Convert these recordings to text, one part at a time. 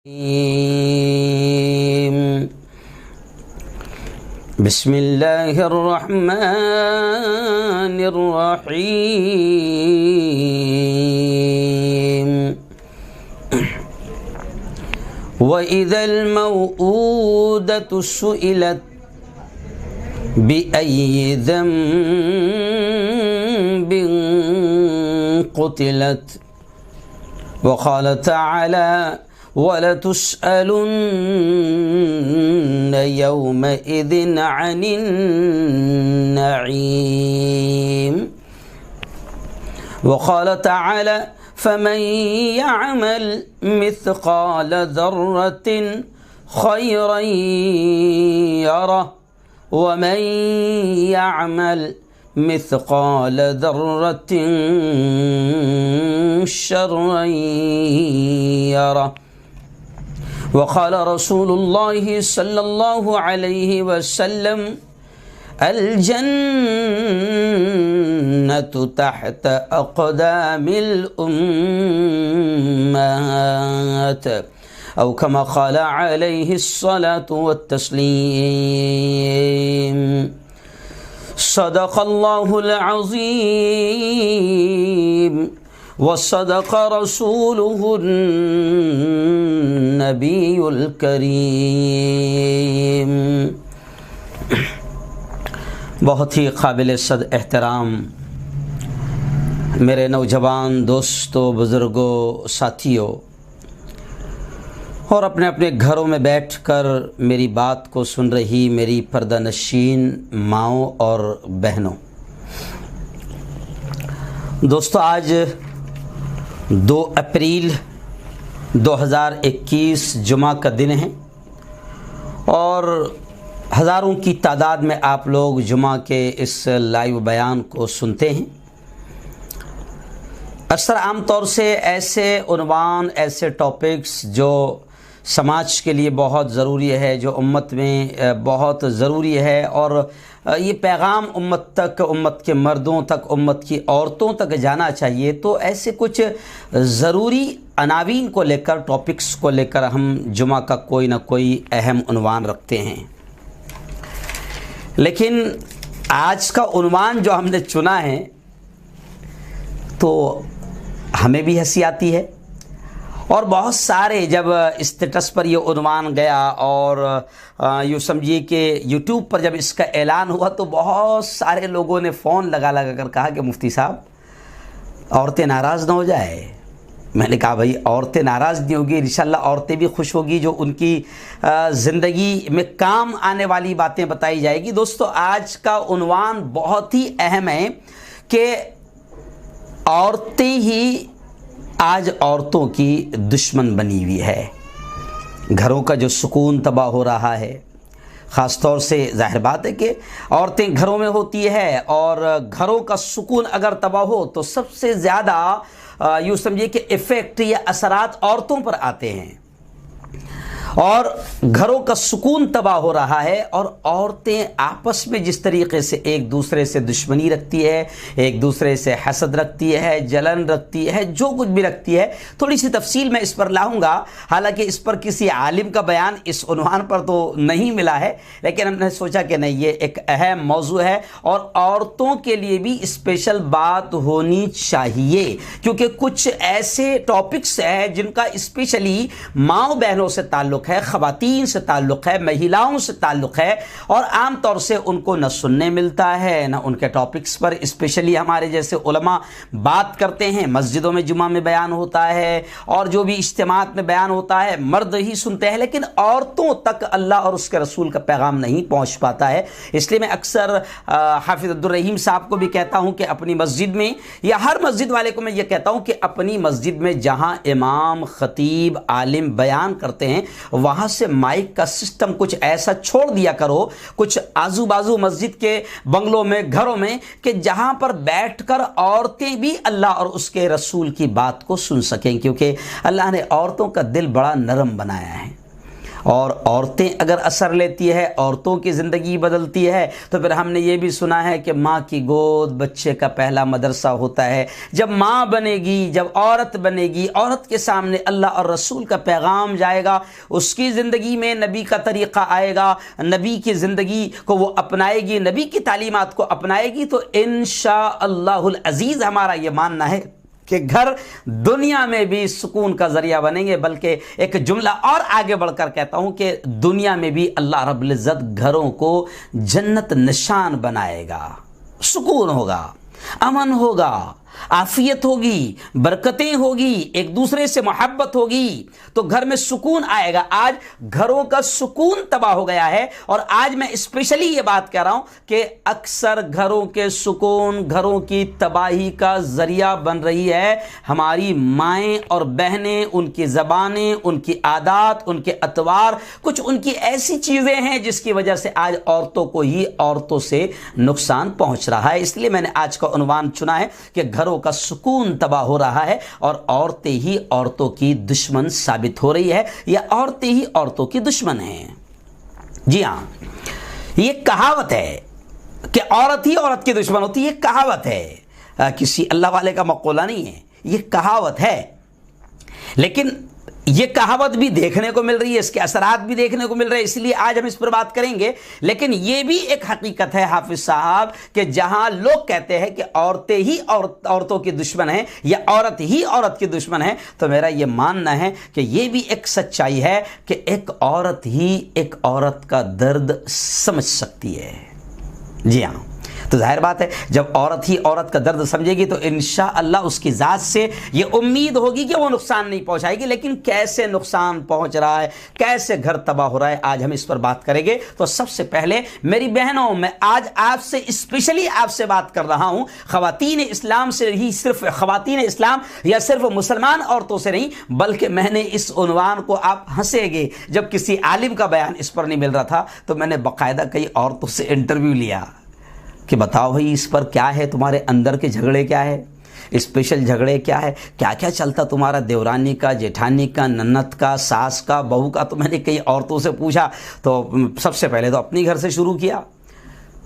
बिस्मिल्लाहिर्रहमानिर्रहीम। वइज़ल मौऊदतु सुइलत बिअय्यि ज़ंबिन क़ुतिलत वक़ाल तआला वलतुस्अलुन्न यौमइज़िन अनिन नईम। वक़ाल तआला फमन यअमल मिस्क़ाल ज़र्रतिन ख़ैरन यरह वमन यअमल मिस्क़ाल ज़र्रतिन शर्रन यरह। वक़ाल रसूलुल्लाहि सल्लल्लाहु अलैहि वसल्लम अल जन्नतु तहत अक़दामिल उम्महात औ कमा क़ाल अलैहिस्सलातु वत्तस्लीम। सदक़ल्लाहुल अज़ीम व सदक़ रसूलुहुन नबियुल करीम। बहुत ही काबिल सद एहतराम मेरे नौजवान दोस्तों, बुज़ुर्गों, साथियों और अपने अपने घरों में बैठकर मेरी बात को सुन रही मेरी पर्दा नशीन माँओं और बहनों। दोस्तों, आज 2 अप्रैल 2021 जुमा का दिन है और हज़ारों की तादाद में आप लोग जुमा के इस लाइव बयान को सुनते हैं। अक्सर आम तौर से ऐसे उन्वान, ऐसे टॉपिक्स जो समाज के लिए बहुत ज़रूरी है, जो उम्मत में बहुत ज़रूरी है और ये पैगाम उम्मत तक, उम्मत के मर्दों तक, उम्मत की औरतों तक जाना चाहिए, तो ऐसे कुछ ज़रूरी अनावीन को लेकर, टॉपिक्स को लेकर हम जुमा का कोई ना कोई अहम उन्वान रखते हैं। लेकिन आज का उन्वान जो हमने चुना है तो हमें भी हंसी आती है और बहुत सारे, जब स्टेटस पर ये उन्वान गया और यूँ समझिए कि यूट्यूब पर जब इसका ऐलान हुआ तो बहुत सारे लोगों ने फ़ोन लगा कर कहा कि मुफ्ती साहब औरतें नाराज़ ना हो जाए। मैंने कहा भाई, औरतें नाराज़ नहीं होगी, इंशाल्लाह औरतें भी खुश होगी, जो उनकी ज़िंदगी में काम आने वाली बातें बताई जाएगी। दोस्तों, आज का उन्वान बहुत ही अहम है कि औरतें ही आज औरतों की दुश्मन बनी हुई है। घरों का जो सुकून तबाह हो रहा है, ख़ास तौर से जाहिर बात है कि औरतें घरों में होती है और घरों का सुकून अगर तबाह हो तो सबसे ज़्यादा यूँ समझिए कि इफ़ेक्ट या असरात औरतों पर आते हैं और घरों का सुकून तबाह हो रहा है और औरतें आपस में जिस तरीके से एक दूसरे से दुश्मनी रखती है, एक दूसरे से हसद रखती है, जलन रखती है, जो कुछ भी रखती है, थोड़ी सी तफसील मैं इस पर लाऊंगा। हालांकि इस पर किसी आलिम का बयान इस उन्वान पर तो नहीं मिला है, लेकिन हमने सोचा कि नहीं, ये एक अहम मौजू है और औरतों के लिए भी स्पेशल बात होनी चाहिए, क्योंकि कुछ ऐसे टॉपिक्स हैं जिनका स्पेशली माँ बहनों से ताल्लुक़ है, ख़वातीन से ताल्लुक़ है, महिलाओं से ताल्लुक़ है और आम तौर से उनको न सुनने मिलता है, न उनके टॉपिक्स पर स्पेशली हमारे जैसे उलमा बात करते हैं। मस्जिदों में जुमा में बयान होता है और जो भी इज्तिमात में बयान होता है मर्द ही सुनते हैं, लेकिन औरतों तक अल्लाह और उसके रसूल का पैगाम नहीं पहुँच पाता है। इसलिए मैं अक्सर हाफिज़ अब्दुल रहीम साहब को भी कहता हूँ कि अपनी मस्जिद में, या हर मस्जिद वाले को मैं ये कहता हूँ कि अपनी मस्जिद में जहाँ इमाम, ख़तीब, आलिम बयान करते हैं वहाँ से माइक का सिस्टम कुछ ऐसा छोड़ दिया करो, कुछ आजू बाजू मस्जिद के बंगलों में, घरों में, कि जहाँ पर बैठकर औरतें भी अल्लाह और उसके रसूल की बात को सुन सकें, क्योंकि अल्लाह ने औरतों का दिल बड़ा नरम बनाया है। और औरतें अगर असर लेती है, औरतों की ज़िंदगी बदलती है, तो फिर हमने ये भी सुना है कि माँ की गोद बच्चे का पहला मदरसा होता है। जब माँ बनेगी, जब औरत बनेगी, औरत के सामने अल्लाह और रसूल का पैगाम जाएगा, उसकी ज़िंदगी में नबी का तरीक़ा आएगा, नबी की ज़िंदगी को वो अपनाएगी, नबी की तालीमात को अपनाएगी, तो इंशाअल्लाहुल अज़ीज़ हमारा ये मानना है कि घर दुनिया में भी सुकून का ज़रिया बनेंगे। बल्कि एक जुमला और आगे बढ़कर कहता हूँ कि दुनिया में भी अल्लाह रब्बुल इज़्ज़त घरों को जन्नत निशान बनाएगा। सुकून होगा, अमन होगा, आफियत होगी, बरकतें होगी, एक दूसरे से मोहब्बत होगी, तो घर में सुकून आएगा। आज घरों का सुकून तबाह हो गया है। और आज मैं स्पेशली ये बात कह रहा हूं कि अक्सर घरों के सुकून, घरों की तबाही का जरिया बन रही है हमारी माएँ और बहनें, उनकी ज़बानें, उनकी आदात, उनके अतवार, कुछ उनकी ऐसी चीज़ें हैं जिसकी वजह से आज औरतों को ही औरतों से नुकसान पहुंच रहा है। इसलिए मैंने आज का उन्वान चुना है कि घरों का सुकून तबाह हो रहा है और औरतें ही औरतों की दुश्मन साबित हो रही है, या औरतें ही औरतों की दुश्मन हैं। जी हाँ, ये कहावत है कि औरत ही औरत की दुश्मन होती है। ये कहावत है, किसी अल्लाह वाले का मक़ौला नहीं है, ये कहावत है। लेकिन ये कहावत भी देखने को मिल रही है, इसके असरात भी देखने को मिल रहे हैं, इसलिए आज हम इस पर बात करेंगे। लेकिन ये भी एक हकीकत है हाफिज साहब कि जहां लोग कहते हैं कि औरतें ही औरतों की दुश्मन हैं या औरत ही औरत की दुश्मन है, तो मेरा ये मानना है कि ये भी एक सच्चाई है कि एक औरत ही एक औरत का दर्द समझ सकती है। जी हाँ, तो जाहिर बात है जब औरत ही औरत का दर्द समझेगी तो इंशाअल्लाह उसकी ज़ात से ये उम्मीद होगी कि वो नुकसान नहीं पहुंचाएगी। लेकिन कैसे नुकसान पहुंच रहा है, कैसे घर तबाह हो रहा है, आज हम इस पर बात करेंगे। तो सबसे पहले मेरी बहनों, मैं आज आपसे स्पेशली आपसे बात कर रहा हूं ख़वातीन इस्लाम से ही, सिर्फ ख़वातीन इस्लाम या सिर्फ मुसलमान औरतों से नहीं, बल्कि मैंने इस उन्वान को, आप हंसेंगे, जब किसी आलिम का बयान इस पर नहीं मिल रहा था तो मैंने बाकायदा कई औरतों से इंटरव्यू लिया कि बताओ भाई इस पर क्या है, तुम्हारे अंदर के झगड़े क्या है, स्पेशल झगड़े क्या है, क्या क्या चलता तुम्हारा, देवरानी का, जेठानी का, ननद का, सास का, बहू का। तो मैंने कई औरतों से पूछा, तो सबसे पहले तो अपनी घर से शुरू किया।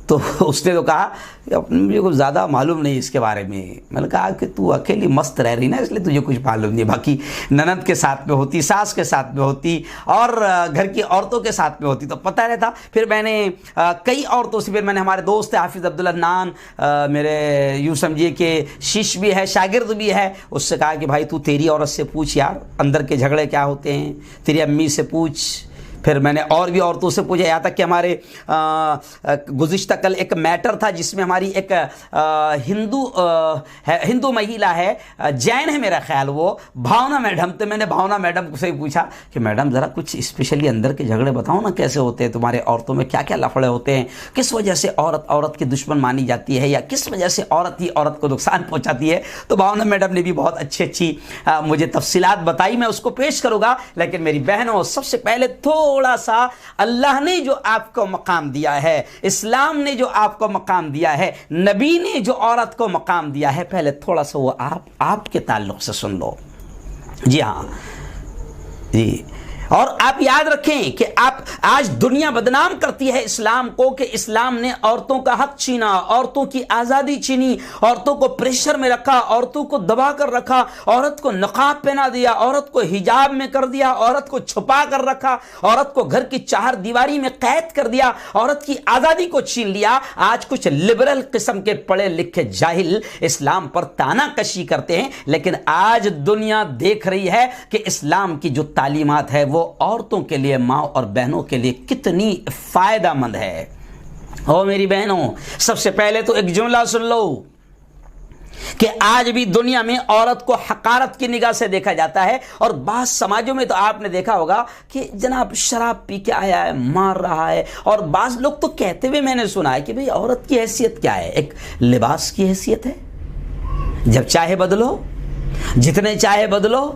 तो उसने तो कहा मुझे कुछ ज़्यादा मालूम नहीं इसके बारे में। मैंने कहा कि तू अकेली मस्त रह रही ना, इसलिए तुझे कुछ मालूम नहीं, बाकी ननद के साथ में होती, सास के साथ में होती और घर की औरतों के साथ में होती तो पता रहता। फिर मैंने कई औरतों से, फिर मैंने, हमारे दोस्त हाफिज़ अब्दुल अदनान, मेरे यूँ समझिए कि शिष्य भी है, शागिर्द भी है, उससे कहा कि भाई तू तेरी औरत से पूछ यार, अंदर के झगड़े क्या होते हैं, तेरी अम्मी से पूछ। फिर मैंने और भी औरतों से पूछा, यहाँ तक कि हमारे गुज़िश्ता कल एक मैटर था जिसमें हमारी एक हिंदू महिला है, जैन है मेरा ख्याल, वो भावना मैडम, तो मैंने भावना मैडम से पूछा कि मैडम ज़रा कुछ स्पेशली अंदर के झगड़े बताओ ना, कैसे होते हैं तुम्हारे औरतों में, क्या क्या लफड़े होते हैं, किस वजह से औरत औरत की दुश्मन मानी जाती है, या किस वजह से औरत ही औरत को नुकसान पहुँचाती है। तो भावना मैडम ने भी बहुत अच्छी मुझे तफसीलात बताई, मैं उसको पेश करूँगा। लेकिन मेरी बहनों, सबसे पहले थोड़ा सा अल्लाह ने जो आपको मकाम दिया है, इस्लाम ने जो आपको मकाम दिया है, नबी ने जो औरत को मकाम दिया है, पहले थोड़ा सा वो आपके ताल्लुक से सुन लो। जी हाँ जी, और आप याद रखें कि आप, आज दुनिया बदनाम करती है इस्लाम को कि इस्लाम ने औरतों का हक छीना, औरतों की आज़ादी छीनी, औरतों को प्रेशर में रखा, औरतों को दबा कर रखा, औरत को नकाब पहना दिया, औरत को हिजाब में कर दिया, औरत को छुपा कर रखा, औरत को घर की चार दीवारी में कैद कर दिया, औरत की आज़ादी को छीन लिया। आज कुछ लिबरल किस्म के पढ़े लिखे जाहिल इस्लाम पर तानाकशी करते हैं, लेकिन आज दुनिया देख रही है कि इस्लाम की जो तालीमात है वो औरतों के लिए, माँ और बहनों के लिए कितनी फायदेमंद है। और मेरी बहनों, सबसे पहले तो एक जुमला सुन लो कि आज भी दुनिया में औरत को हकारत की निगाह से देखा जाता है। और बास समाजों में तो आपने देखा होगा कि जनाब शराब पी के आया है, मार रहा है, और बास लोग तो कहते हुए मैंने सुना है कि भाई औरत की हैसियत क्या है, एक लिबास की हैसियत है, जब चाहे बदलो, जितने चाहे बदलो,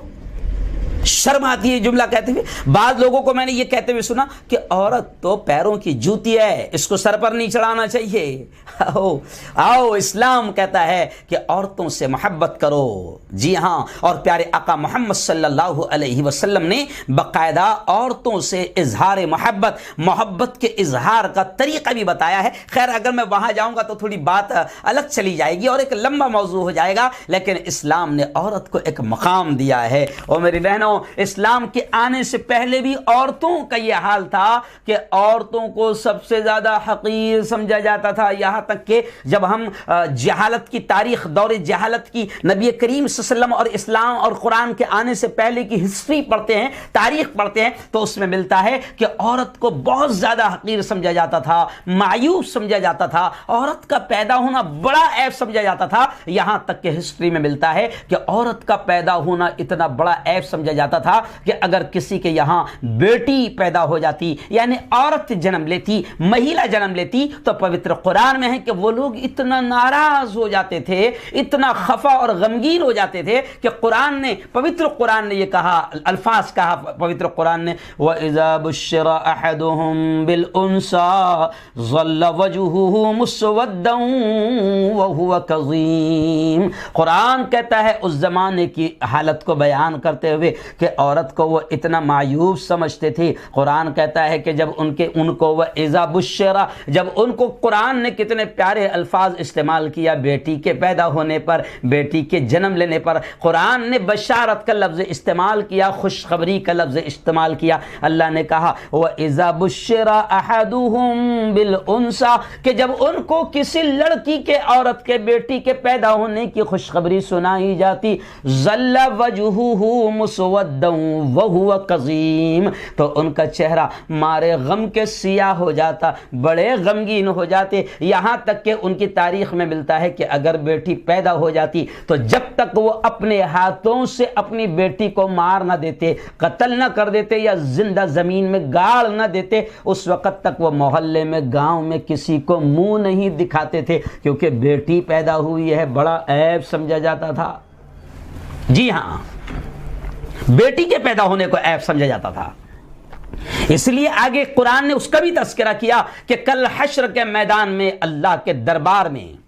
शर्म आती है जुमला कहते हुए। बाद लोगों को मैंने ये कहते हुए सुना कि औरत तो पैरों की जूती है, इसको सर पर नहीं चढ़ाना चाहिए। आओ आओ, इस्लाम कहता है कि औरतों से मोहब्बत करो। जी हाँ, और प्यारे आका मोहम्मद सल्लल्लाहु अलैहि वसल्लम ने बाकायदा औरतों से इजहार मोहब्बत के इजहार का तरीका भी बताया है। खैर, अगर मैं वहां जाऊंगा तो थोड़ी बात अलग चली जाएगी और एक लंबा मौजू हो जाएगा, लेकिन इस्लाम ने औरत को एक मकाम दिया है। और मेरी बहनों, इस्लाम के आने से पहले भी औरतों का यह हाल था कि औरतों को सबसे ज्यादा हकीर समझा जाता था। यहां तक कि जब हम जहालत की तारीख, दौर जहालत की, नबी करीम सल्लल्लाहु अलैहि वसल्लम और इस्लाम और कुरान के आने से पहले की हिस्ट्री पढ़ते हैं, तारीख पढ़ते हैं, तो उसमें मिलता है कि औरत को बहुत ज्यादा हकीर समझा जाता था, मायूस समझा जाता था, औरत का पैदा होना बड़ा ऐब समझा जाता था। यहां तक कि हिस्ट्री में मिलता है कि औरत का पैदा होना इतना बड़ा ऐब समझा जाता था कि अगर किसी के यहां बेटी पैदा हो जाती, यानी औरत जन्म लेती, महिला जन्म लेती, तो पवित्र कुरान में है कि वो लोग इतना नाराज हो जाते थे, इतना खफा और गमगीन हो जाते थे कि कुरान ने, पवित्र कुरान ने ये कहा, अल्फाज कहा पवित्र कुरान ने, व इज़ा बुश्शिरा अहदुहुम बिल उनसा ज़ल्ला वजहुहु मुस्वद्दन व हुवा कज़ीम। कुरान कहता है उस जमाने की हालत को बयान करते हुए कि औरत को वो इतना मायूस समझते थे। कुरान कहता है कि जब उनको वह इज़ा बुश्शिरा, जब उनको, कुरान ने कितने प्यारे अल्फाज इस्तेमाल किया बेटी के पैदा होने पर, बेटी के जन्म लेने पर। कुरान ने बशारत का लफ्ज़ इस्तेमाल किया, खुशखबरी का लफ्ज़ इस्तेमाल किया। अल्लाह ने कहा वह इज़ा बुश्शिरा अहदुहुम बिल उनसा, कि जब उनको किसी लड़की के, औरत के, बेटी के पैदा होने की खुशखबरी सुनाई जाती, ज़ल्ला वजहुहु मुस्वद्दन व हुवा कज़ीम, तो उनका चेहरा मारे गम के सियाह हो जाता, बड़े गमगीन हो जाते। यहां तक कि उनकी तारीख में मिलता है कि अगर बेटी पैदा हो जाती तो जब तक वो अपने हाथों से अपनी बेटी को मार ना देते, कत्ल ना कर देते या जिंदा जमीन में गाड़ ना देते, उस वक्त तक वो मोहल्ले में, गांव में किसी को मुंह नहीं दिखाते थे, क्योंकि बेटी पैदा हुई है बड़ा ऐब समझा जाता था। जी हां, बेटी के पैदा होने को ऐब समझा जाता था। इसलिए आगे कुरान ने उसका भी तस्करा किया कि कल हश्र के मैदान में, अल्लाह के दरबार में,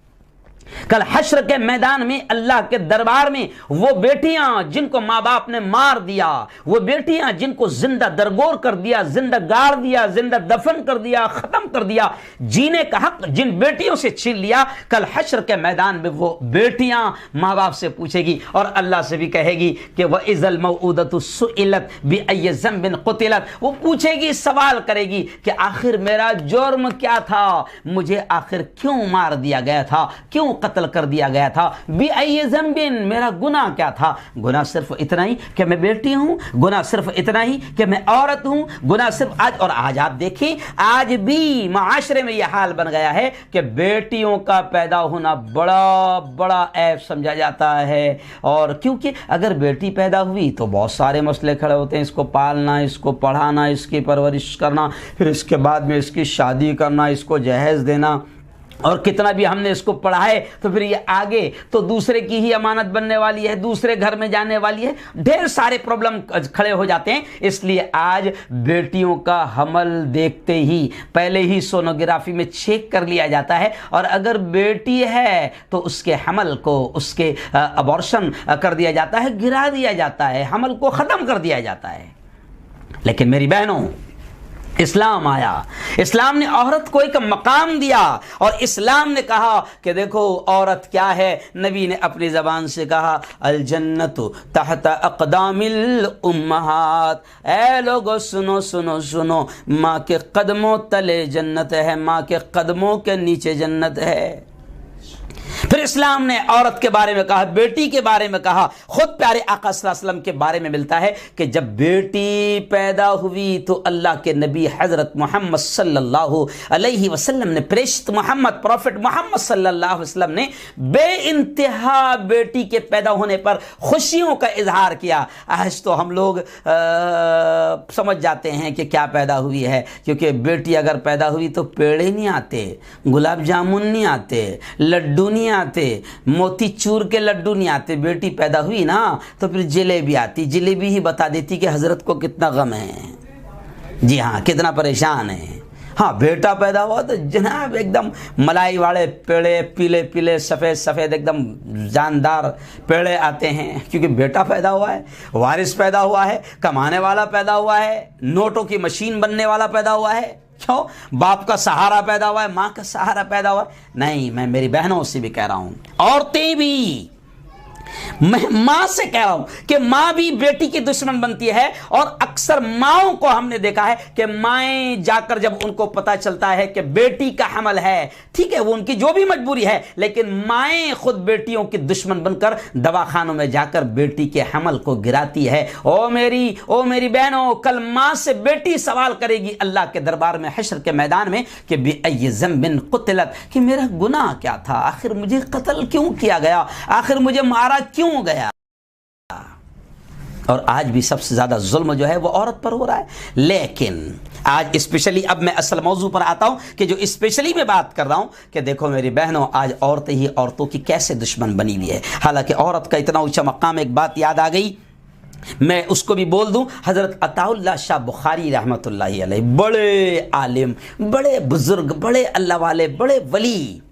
कल हश्र के मैदान में, अल्लाह के दरबार में, वो बेटियां जिनको माँ बाप ने मार दिया, वो बेटियां जिनको जिंदा दरगोर कर दिया, जिंदा गाड़ दिया, जिंदा दफन कर दिया, खत्म कर दिया, जीने का हक जिन बेटियों से छीन लिया, कल हश्र के मैदान में वो बेटियां माँ बाप से पूछेगी और अल्लाह से भी कहेगी कि वह इज़ल मऊदतु सुइलत बिअय्यि ज़ंबिन क़ुतिलत, वो पूछेगी, सवाल करेगी कि आखिर मेरा जुर्म क्या था, मुझे आखिर क्यों मार दिया गया था, क्यों कत्ल कर दिया गया था, बिअय्यि ज़ंबिन, मेरा गुनाह क्या था। गुनाह सिर्फ इतना ही कि मैं बेटी हूं, गुनाह सिर्फ इतना ही कि मैं औरत हूं, गुनाह सिर्फ आज। और आज आप देखें, आज भी माशरे में यह हाल बन गया है कि बेटियों का पैदा होना बड़ा बड़ा ऐब समझा जाता है। और क्योंकि अगर बेटी पैदा हुई तो बहुत सारे मसले खड़े होते हैं, इसको पालना, इसको पढ़ाना, इसकी परवरिश करना, फिर इसके बाद में इसकी शादी करना, इसको जहेज देना, और कितना भी हमने इसको पढ़ाए तो फिर ये आगे तो दूसरे की ही अमानत बनने वाली है, दूसरे घर में जाने वाली है, ढेर सारे प्रॉब्लम खड़े हो जाते हैं। इसलिए आज बेटियों का हमल देखते ही पहले ही सोनोग्राफी में चेक कर लिया जाता है, और अगर बेटी है तो उसके हमल को, उसके अबॉर्शन कर दिया जाता है, गिरा दिया जाता है, हमल को ख़त्म कर दिया जाता है। लेकिन मेरी बहनों, इस्लाम आया, इस्लाम ने औरत को एक मकाम दिया, और इस्लाम ने कहा कि देखो औरत क्या है। नबी ने अपनी ज़बान से कहा, अल जन्नतु तहता अक़दामिल उम्महात, ऐ लोगो सुनो सुनो सुनो, माँ के कदमों तले जन्नत है, माँ के कदमों के नीचे जन्नत है। फिर इस्लाम ने औरत के बारे में कहा, बेटी के बारे में कहा। खुद प्यारे आका सल्लल्लाहु अलैहि वसल्लम के बारे में मिलता है कि जब बेटी पैदा हुई तो अल्लाह के नबी हज़रत मोहम्मद सल्लल्लाहु अलैहि वसल्लम ने, प्रेषित मोहम्मद, प्रॉफिट मोहम्मद सल्लल्लाहु अलैहि वसल्लम ने बेइंतहा बेटी के पैदा होने पर खुशियों का इजहार किया। आज तो हम लोग समझ जाते हैं कि क्या पैदा हुई है, क्योंकि बेटी अगर पैदा हुई तो पेड़े नहीं आते, गुलाब जामुन नहीं आते, लड्डू नहीं आते, मोतीचूर के लड्डू नहीं आते। बेटी पैदा हुई ना तो फिर जलेबी आती, जलेबी ही बता देती कि हजरत को कितना गम है, जी हाँ कितना परेशान है। हाँ बेटा पैदा हुआ तो जनाब एकदम मलाई वाले पेड़े, पीले पीले सफ़ेद सफ़ेद एकदम जानदार पेड़े आते हैं, क्योंकि बेटा पैदा हुआ है, वारिस पैदा हुआ है, कमाने वाला पैदा हुआ है, नोटों की मशीन बनने वाला पैदा हुआ है। क्यों? बाप का सहारा पैदा हुआ है, माँ का सहारा पैदा हुआ है। नहीं, मैं मेरी बहनों से भी कह रहा हूँ, औरतें भी, मैं मां से कह रहा हूं कि मां भी बेटी की दुश्मन बनती है। और अक्सर माओं को हमने देखा है कि माएं जाकर जब उनको पता चलता है कि बेटी का हमल है, ठीक है वो उनकी जो भी मजबूरी है, लेकिन माएं खुद बेटियों की दुश्मन बनकर दवाखानों में जाकर बेटी के हमल को गिराती है। ओ मेरी बहनों, कल मां से बेटी सवाल करेगी अल्लाह के दरबार में, हश्र के मैदान में कि बिअय्यि ज़ंबिन क़ुतिलत, कि मेरा गुनाह क्या था, आखिर मुझे कत्ल क्यों किया गया, आखिर मुझे मारा क्यों गया। और आज भी सबसे ज्यादा जुल्म जो है वो औरत पर हो रहा है। लेकिन आज स्पेशली, अब मैं असल मौजू पर आता हूं कि जो स्पेशली मैं बात कर रहा हूं कि देखो मेरी बहनों, आज औरतें ही औरतों की कैसे दुश्मन बनी हुई है। हालांकि औरत का इतना ऊंचा मकाम, एक बात याद आ गई, मैं उसको भी बोल दूं। हजरत अताउल्लाह शाह बुखारी रहमतुल्लाहि अलैह, बड़े आलिम, बड़े बुजुर्ग, बड़े अल्लाह वाले, बड़े वली,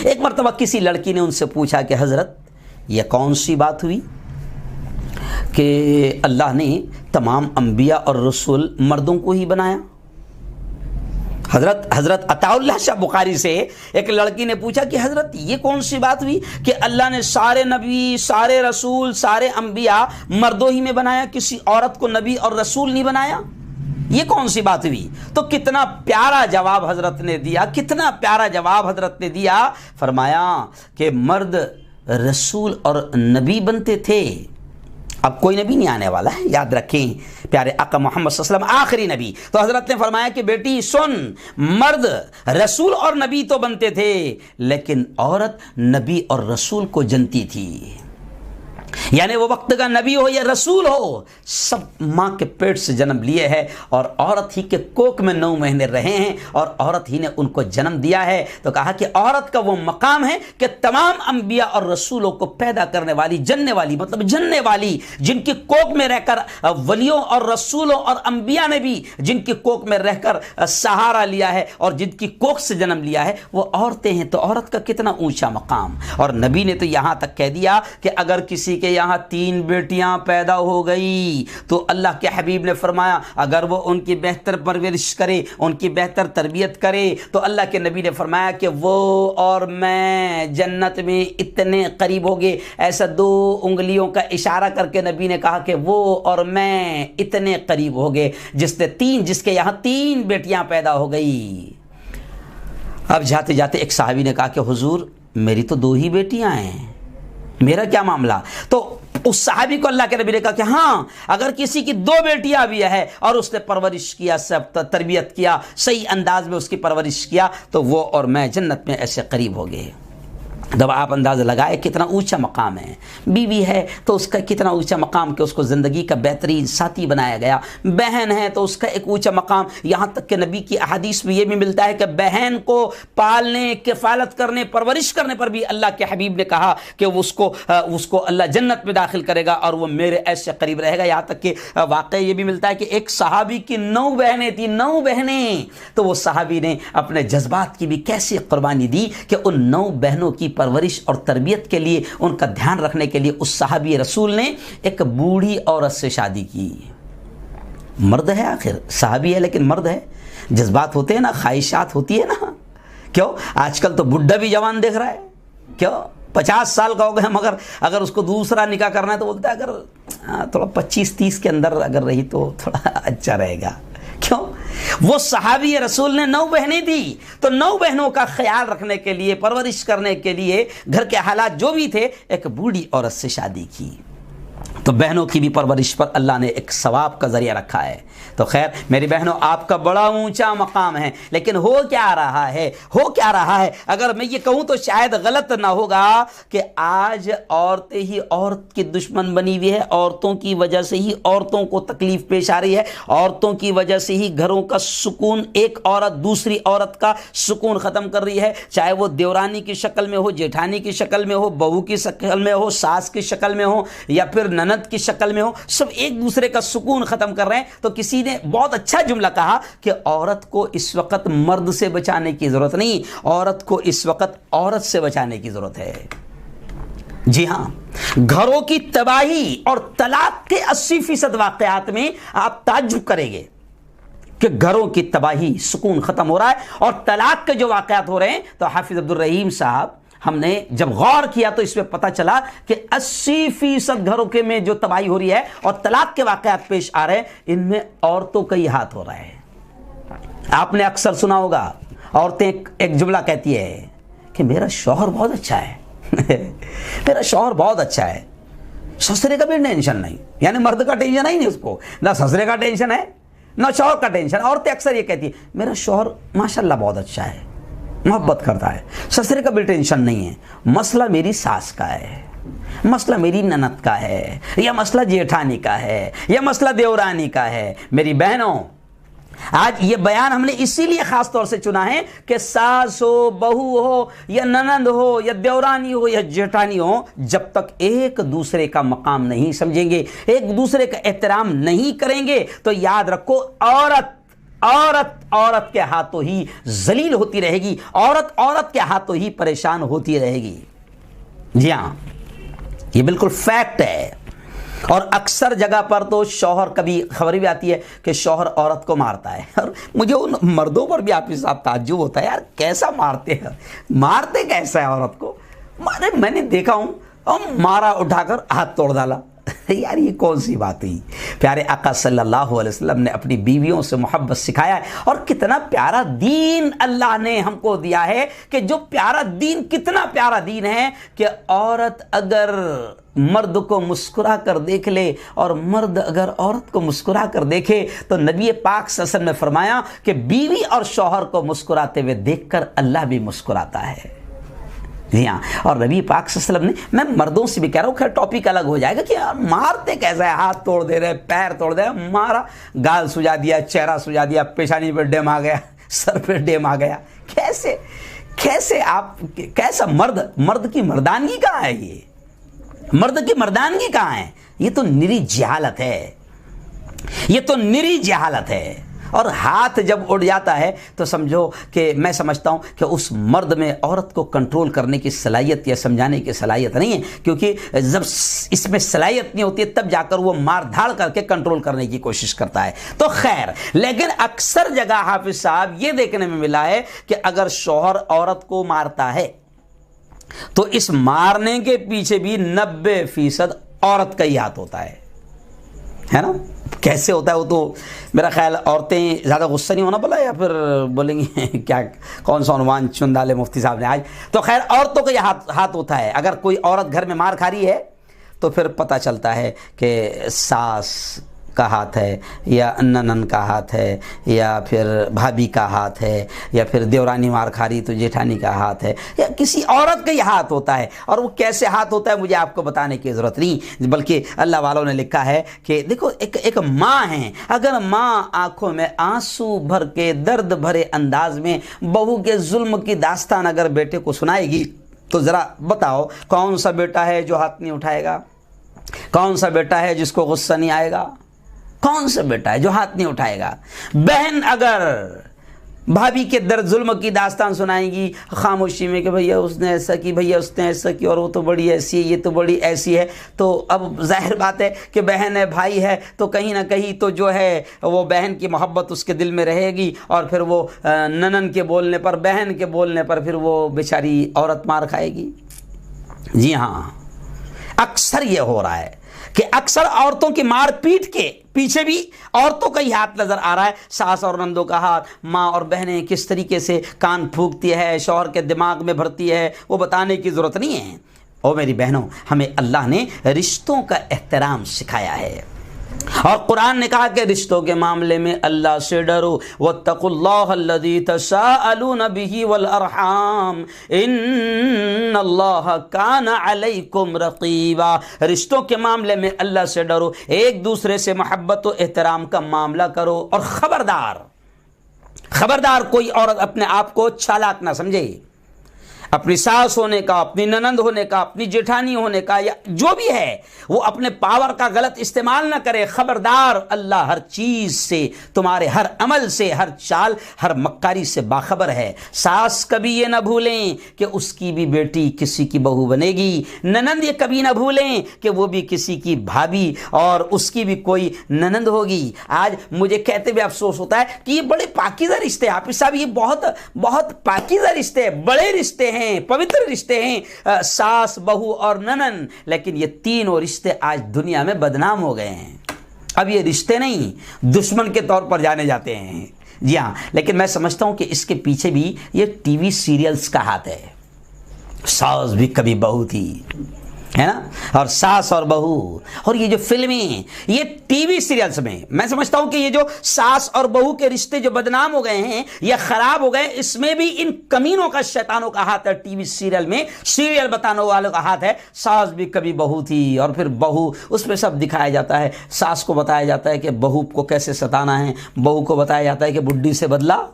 एक मरतबा किसी लड़की ने उनसे पूछा कि हजरत यह कौन सी बात हुई कि अल्लाह ने तमाम अंबिया और रसूल मर्दों को ही बनाया। हजरत अताउल्लाह शाह बुखारी से एक लड़की ने पूछा कि हजरत ये कौन सी बात हुई कि अल्लाह ने सारे नबी, सारे रसूल, सारे अंबिया मर्दों ही में बनाया, किसी औरत को नबी और रसूल नहीं बनाया, ये कौन सी बात हुई। तो कितना प्यारा जवाब हजरत ने दिया, कितना प्यारा जवाब हजरत ने दिया। फरमाया कि मर्द रसूल और नबी बनते थे, अब कोई नबी नहीं आने वाला है, याद रखें, प्यारे आका मोहम्मद सल्लल्लाहु अलैहि वसल्लम आखिरी नबी। तो हजरत ने फरमाया कि बेटी सुन, मर्द रसूल और नबी तो बनते थे, लेकिन औरत नबी और रसूल को जनती थी। यानी वो वक्त का नबी हो या रसूल हो, सब माँ के पेट से जन्म लिए हैं और औरत ही के कोख में 9 महीने रहे हैं और औरत ही ने उनको जन्म दिया है। तो कहा कि औरत का वो मकाम है कि तमाम अंबिया और रसूलों को पैदा करने वाली, जनने वाली, मतलब जनने वाली, जिनकी कोख में रहकर वलियों और रसूलों और अंबिया ने भी जिनकी कोख में रहकर सहारा लिया है और जिनकी कोख से जन्म लिया है, वो औरतें हैं। तो औरत का कितना ऊंचा मकाम। और नबी ने तो यहां तक कह दिया कि अगर किसी के यहां 3 बेटियां पैदा हो गई तो अल्लाह के हबीब ने फरमाया अगर वो उनकी बेहतर परवरिश करे, उनकी बेहतर तरबियत करे, तो अल्लाह के नबी ने फरमाया कि वो और मैं जन्नत में इतने करीब हो गए। ऐसा 2 उंगलियों का इशारा करके नबी ने कहा कि वो और मैं इतने करीब हो गए जिसके यहां 3 बेटियां पैदा हो गई। अब जाते जाते एक साहबी ने कहा कि हुजूर मेरी तो 2 ही बेटियां हैं, मेरा क्या मामला। तो उस साहबी को अल्लाह के नबी ने कहा कि हाँ, अगर किसी की 2 बेटियां भी है और उसने परवरिश किया, सब तरबियत किया, सही अंदाज में उसकी परवरिश किया, तो वो और मैं जन्नत में ऐसे करीब हो गए। जब आप अंदाज़ा लगाए कितना ऊंचा मकाम है। बीवी है तो उसका कितना ऊंचा मकाम कि उसको ज़िंदगी का बेहतरीन साथी बनाया गया। बहन है तो उसका एक ऊंचा मकाम, यहाँ तक कि नबी की अहादीस में ये भी मिलता है कि बहन को पालने, किफ़ालत करने, परवरिश करने पर भी अल्लाह के हबीब ने कहा कि उसको अल्लाह जन्नत में दाखिल करेगा और वो मेरे ऐसे करीब रहेगा। यहाँ तक कि वाक़ई ये भी मिलता है कि एक सहाबी की 9 बहनें थी, 9 बहनें। तो वो सहाबी ने अपने जज्बात की भी कैसी कुर्बानी दी कि उन 9 बहनों की परवरिश और तरबियत के लिए, उनका ध्यान रखने के लिए उस सहाबी रसूल ने एक बूढ़ी औरत से शादी की। मर्द है, आखिर सहाबी है लेकिन मर्द है। जज्बात होते हैं ना, ख्वाहिशात होती है ना। क्यों आजकल तो बुढ़ा भी जवान देख रहा है, क्यों 50 साल का हो गया, मगर अगर उसको दूसरा निकाह करना है तो बोलता है अगर थोड़ा 25-30 के अंदर अगर रही तो थोड़ा अच्छा रहेगा। क्यों? वो सहाबी रसूल ने 9 बहनें थी, तो 9 बहनों का ख्याल रखने के लिए, परवरिश करने के लिए, घर के हालात जो भी थे, एक बूढ़ी औरत से शादी की। तो बहनों की भी परवरिश पर अल्लाह ने एक सवाब का ज़रिया रखा है। तो खैर मेरी बहनों, आपका बड़ा ऊंचा मकाम है, लेकिन हो क्या रहा है, हो क्या रहा है, अगर मैं ये कहूँ तो शायद गलत ना होगा कि आज औरतें ही औरत की दुश्मन बनी हुई है। औरतों की वजह से ही औरतों को तकलीफ पेश आ रही है। औरतों की वजह से ही घरों का सुकून, एक औरत दूसरी औरत का सुकून ख़त्म कर रही है, चाहे वो देवरानी की शक्ल में हो, जेठानी की शक्ल में हो, बहू की शक्ल में हो, सास की शक्ल में हो, या फिर ननद की शक्ल में हो, सब एक दूसरे का सुकून ख़त्म कर रहे हैं। तो किसी ने बहुत अच्छा जुमला कहा कि औरत को इस वक्त मर्द से बचाने की ज़रूरत नहीं, औरत को इस वक्त औरत से बचाने की ज़रूरत है। जी हाँ, घरों की तबाही और तलाक के 80% वाक़यात में आप ताज्जुब करेंगे कि घरों की तबाही, सुकून ख़त्म हो रहा है और तलाक के जो वाक़यात हो रहे हैं। तो हाफिज़ अब्दुल रहीम साहब, हमने जब गौर किया तो इसमें पता चला कि 80% घरों के में जो तबाही हो रही है और तलाक के वाक़यात पेश आ रहे हैं, इनमें औरतों का ही हाथ हो रहा है। आपने अक्सर सुना होगा, औरतें एक जुमला कहती है कि मेरा शौहर बहुत अच्छा है मेरा शौहर बहुत अच्छा है, ससुरे का भी टेंशन नहीं, यानी मर्द का टेंशन ही नहीं उसको, ना ससुरे का टेंशन है ना शौहर का टेंशन। औरतें अक्सर ये कहती है मेरा शौहर माशाल्लाह बहुत अच्छा है, मोहब्बत करता है, ससुरे का भी टेंशन नहीं है, मसला मेरी सास का है, मसला मेरी ननद का है, या मसला जेठानी का है, या मसला देवरानी का है। मेरी बहनों, आज ये बयान हमने इसीलिए खास तौर से चुना है कि सास हो, बहू हो, या ननद हो, या देवरानी हो, या जेठानी हो, जब तक एक दूसरे का मकाम नहीं समझेंगे, एक दूसरे का एहतराम नहीं करेंगे, तो याद रखो औरत औरत औरत के हाथों ही जलील होती रहेगी, औरत औरत के हाथों ही परेशान होती रहेगी। जी हाँ, ये बिल्कुल फैक्ट है। और अक्सर जगह पर तो शौहर, कभी खबर भी आती है कि शौहर औरत को मारता है, और मुझे उन मर्दों पर भी आप साहब ताज्जुब होता है, यार कैसा मारते हैं, मारते कैसा है औरत को। मारे मैंने देखा हूँ, और मारा, उठाकर हाथ तोड़ डाला यार ये कौन सी बात हुई। प्यारे आका सल्लल्लाहु अलैहि वसल्लम ने अपनी बीवियों से मोहब्बत सिखाया है, और कितना प्यारा दीन अल्लाह ने हमको दिया है कि जो प्यारा दीन, कितना प्यारा दीन है कि औरत अगर मर्द को मुस्कुरा कर देख ले और मर्द अगर औरत को मुस्कुरा कर देखे, तो नबी पाक सल्लल्लाहु अलैहि वसल्लम ने फरमाया कि बीवी और शौहर को मुस्कुराते हुए देखकर अल्लाह भी मुस्कुराता है। जी हाँ, और नबी पाक सल्लल्लाहु अलैहि वसल्लम ने, मैं मर्दों से भी कह रहा हूँ, खैर टॉपिक अलग हो जाएगा कि यार मारते कैसा है, हाथ तोड़ दे रहे, पैर तोड़ दे रहे, मारा, गाल सुझा दिया, चेहरा सुझा दिया, पेशानी पर डेम आ गया, सर पे डेम आ गया, कैसे कैसे आप, कैसा मर्द की मर्दानगी कहाँ है, ये मर्द की मर्दानगी कहाँ है। ये तो निरी जहालत है, ये तो निरी जहालत है। और हाथ जब उड़ जाता है तो समझो कि, मैं समझता हूं कि उस मर्द में औरत को कंट्रोल करने की सलाहियत या समझाने की सलाहियत नहीं है, क्योंकि जब इसमें सलाहियत नहीं होती है तब जाकर वो मार धाड़ करके कंट्रोल करने की कोशिश करता है। तो खैर, लेकिन अक्सर जगह हाफिज साहब ये देखने में मिला है कि अगर शौहर औरत को मारता है तो इस मारने के पीछे भी 90% औरत का ही हाथ होता है ना। कैसे होता है वो तो मेरा ख्याल औरतें ज़्यादा गुस्सा नहीं होना पड़ा, या फिर बोलेंगे क्या, कौन सा अनुमान चुन डाले मुफ्ती साहब ने आज। तो खैर औरतों का यह हाथ होता है। अगर कोई औरत घर में मार खा रही है तो फिर पता चलता है कि सास का हाथ है, या ननन का हाथ है, या फिर भाभी का हाथ है, या फिर देवरानी मार खा रही तो जेठानी का हाथ है, या किसी औरत का ही हाथ होता है। और वो कैसे हाथ होता है मुझे आपको बताने की ज़रूरत नहीं, बल्कि अल्लाह वालों ने लिखा है कि देखो, एक माँ है, अगर माँ आंखों में आंसू भर के दर्द भरे अंदाज में बहू के जुल्म की दास्तान अगर बेटे को सुनाएगी, तो ज़रा बताओ कौन सा बेटा है जो हाथ नहीं उठाएगा, कौन सा बेटा है जिसको गुस्सा नहीं आएगा, कौन सा बेटा है जो हाथ नहीं उठाएगा। बहन अगर भाभी के दर्द जुल्म की दास्तान सुनाएगी खामोशी में कि भैया उसने ऐसा की, भैया उसने ऐसा की, और वो तो बड़ी ऐसी है, ये तो बड़ी ऐसी है, तो अब जाहिर बात है कि बहन है, भाई है, तो कहीं ना कहीं तो जो है वो बहन की मोहब्बत उसके दिल में रहेगी, और फिर वो ननन के बोलने पर, बहन के बोलने पर फिर वो बेचारी औरत मार खाएगी। जी हाँ, अक्सर ये हो रहा है कि अक्सर औरतों की मार पीट के पीछे भी औरतों का ही हाथ नजर आ रहा है। सास और नंदों का हाथ, माँ और बहनें किस तरीके से कान फूंकती है, शौहर के दिमाग में भरती है, वो बताने की जरूरत नहीं है। ओ मेरी बहनों, हमें अल्लाह ने रिश्तों का एहतराम सिखाया है और कुरान ने कहा कि रिश्तों के मामले में अल्लाह से डरो। वत्तकुल्लाहल्लज़ी तसाअलून बिही वल अरहाम इन्नल्लाह काना अलैकुम रक़ीबा। रिश्तों के मामले में अल्लाह से डरो, एक दूसरे से मोहब्बत और एहतराम का मामला करो। और खबरदार कोई औरत अपने आप को चालाक ना समझे। अपनी सास होने का, अपनी ननंद होने का, अपनी जेठानी होने का या जो भी है, वो अपने पावर का गलत इस्तेमाल ना करे। खबरदार, अल्लाह हर चीज से, तुम्हारे हर अमल से, हर चाल, हर मक्कारी से बाखबर है। सास कभी ये ना भूलें कि उसकी भी बेटी किसी की बहू बनेगी। ननंद ये कभी ना भूलें कि वो भी किसी की भाभी और उसकी भी कोई ननंद होगी। आज मुझे कहते हुए अफसोस होता है कि ये बड़े पाकीज़ा रिश्ते हैं हाफिज साहब, ये बहुत बहुत पाकीज़ा रिश्ते हैं, बड़े रिश्ते हैं, पवित्र रिश्ते हैं, सास, बहू और ननन। लेकिन ये तीनों रिश्ते आज दुनिया में बदनाम हो गए हैं। अब ये रिश्ते नहीं, दुश्मन के तौर पर जाने जाते हैं। जी हाँ, लेकिन मैं समझता हूं कि इसके पीछे भी ये टीवी सीरियल्स का हाथ है। सास भी कभी बहू थी, है ना, और सास और बहू, और ये जो फिल्में, ये टीवी सीरियल्स में, मैं समझता हूं कि ये जो सास और बहू के रिश्ते जो बदनाम हो गए हैं या खराब हो गए, इसमें भी इन कमीनों का, शैतानों का हाथ है। टीवी सीरियल में, सीरियल बताने वालों का हाथ है। सास भी कभी बहू थी, और फिर बहू, उसमें सब दिखाया जाता है। सास को बताया जाता है कि बहू को कैसे सताना है, बहू को बताया जाता है कि बुड्ढी से बदला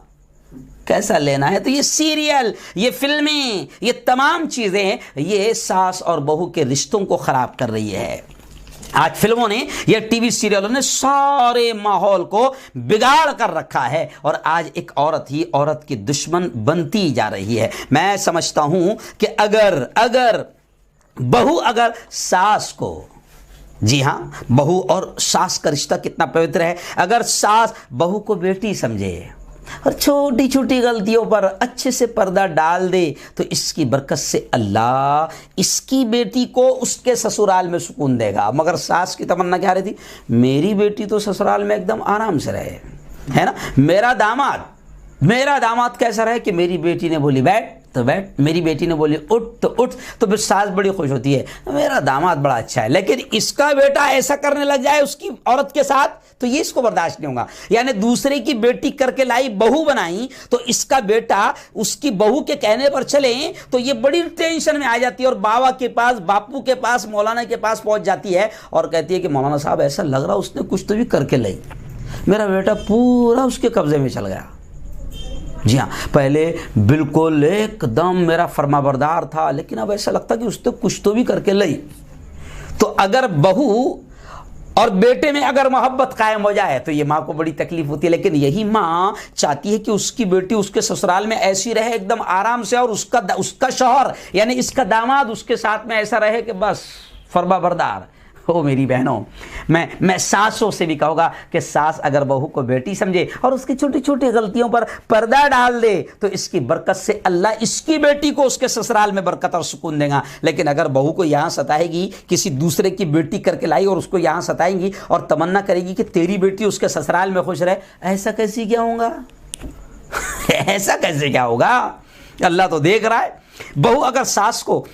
कैसा लेना है। तो ये सीरियल, ये फिल्में, ये तमाम चीजें, ये सास और बहू के रिश्तों को खराब कर रही है। आज फिल्मों ने, ये टीवी सीरियलों ने सारे माहौल को बिगाड़ कर रखा है, और आज एक औरत ही औरत की दुश्मन बनती जा रही है। मैं समझता हूं कि अगर बहू अगर सास को, जी हाँ, बहू और सास का रिश्ता कितना पवित्र है, अगर सास बहू को बेटी समझे और छोटी छोटी गलतियों पर अच्छे से पर्दा डाल दे, तो इसकी बरकत से अल्लाह इसकी बेटी को उसके ससुराल में सुकून देगा। मगर सास की तमन्ना क्या रही थी? मेरी बेटी तो ससुराल में एकदम आराम से रहे, है ना, मेरा दामाद कैसा रहे कि मेरी बेटी ने बोली बैठ तो बैठ, मेरी बेटी ने बोली उठ तो उठ, तो फिर सास बड़ी खुश होती है, मेरा दामाद बड़ा अच्छा है। लेकिन इसका बेटा ऐसा करने लग जाए उसकी औरत के साथ, तो ये इसको बर्दाश्त नहीं होगा। यानी दूसरे की बेटी करके लाई, बहू बनाई, तो इसका बेटा उसकी बहू के कहने पर चले तो ये बड़ी टेंशन में आ जाती है, और बाबा के पास, बापू के पास, मौलाना के पास पहुंच जाती है और कहती है कि मौलाना साहब ऐसा लग रहा उसने कुछ तो भी करके लाई, मेरा बेटा पूरा उसके कब्जे में चल गया। जी हाँ, पहले बिल्कुल एकदम मेरा फरमाबरदार था, लेकिन अब ऐसा लगता कि उसने कुछ तो भी करके लाई। तो अगर बहू और बेटे में अगर मोहब्बत कायम हो जाए तो ये माँ को बड़ी तकलीफ होती है। लेकिन यही माँ चाहती है कि उसकी बेटी उसके ससुराल में ऐसी रहे एकदम आराम से, और उसका शौहर यानी इसका दामाद उसके साथ में ऐसा रहे कि बस फरमाबरदार हो। मेरी बहनों, मैं सासों से भी कहूँगा कि सास अगर बहू को बेटी समझे और उसकी छोटी छोटी गलतियों पर पर्दा डाल दे, तो इसकी बरकत से अल्लाह इसकी बेटी को उसके ससुराल में बरकत और सुकून देगा। लेकिन अगर बहू को यहाँ सताएगी, किसी दूसरे की बेटी करके लाई और उसको यहाँ सताएंगी और तमन्ना करेगी कि तेरी बेटी उसके ससुराल में खुश रहे, ऐसा कैसे क्या होगा? ऐसा कैसे क्या होगा? अल्लाह तो देख रहा है। बहू अगर सास को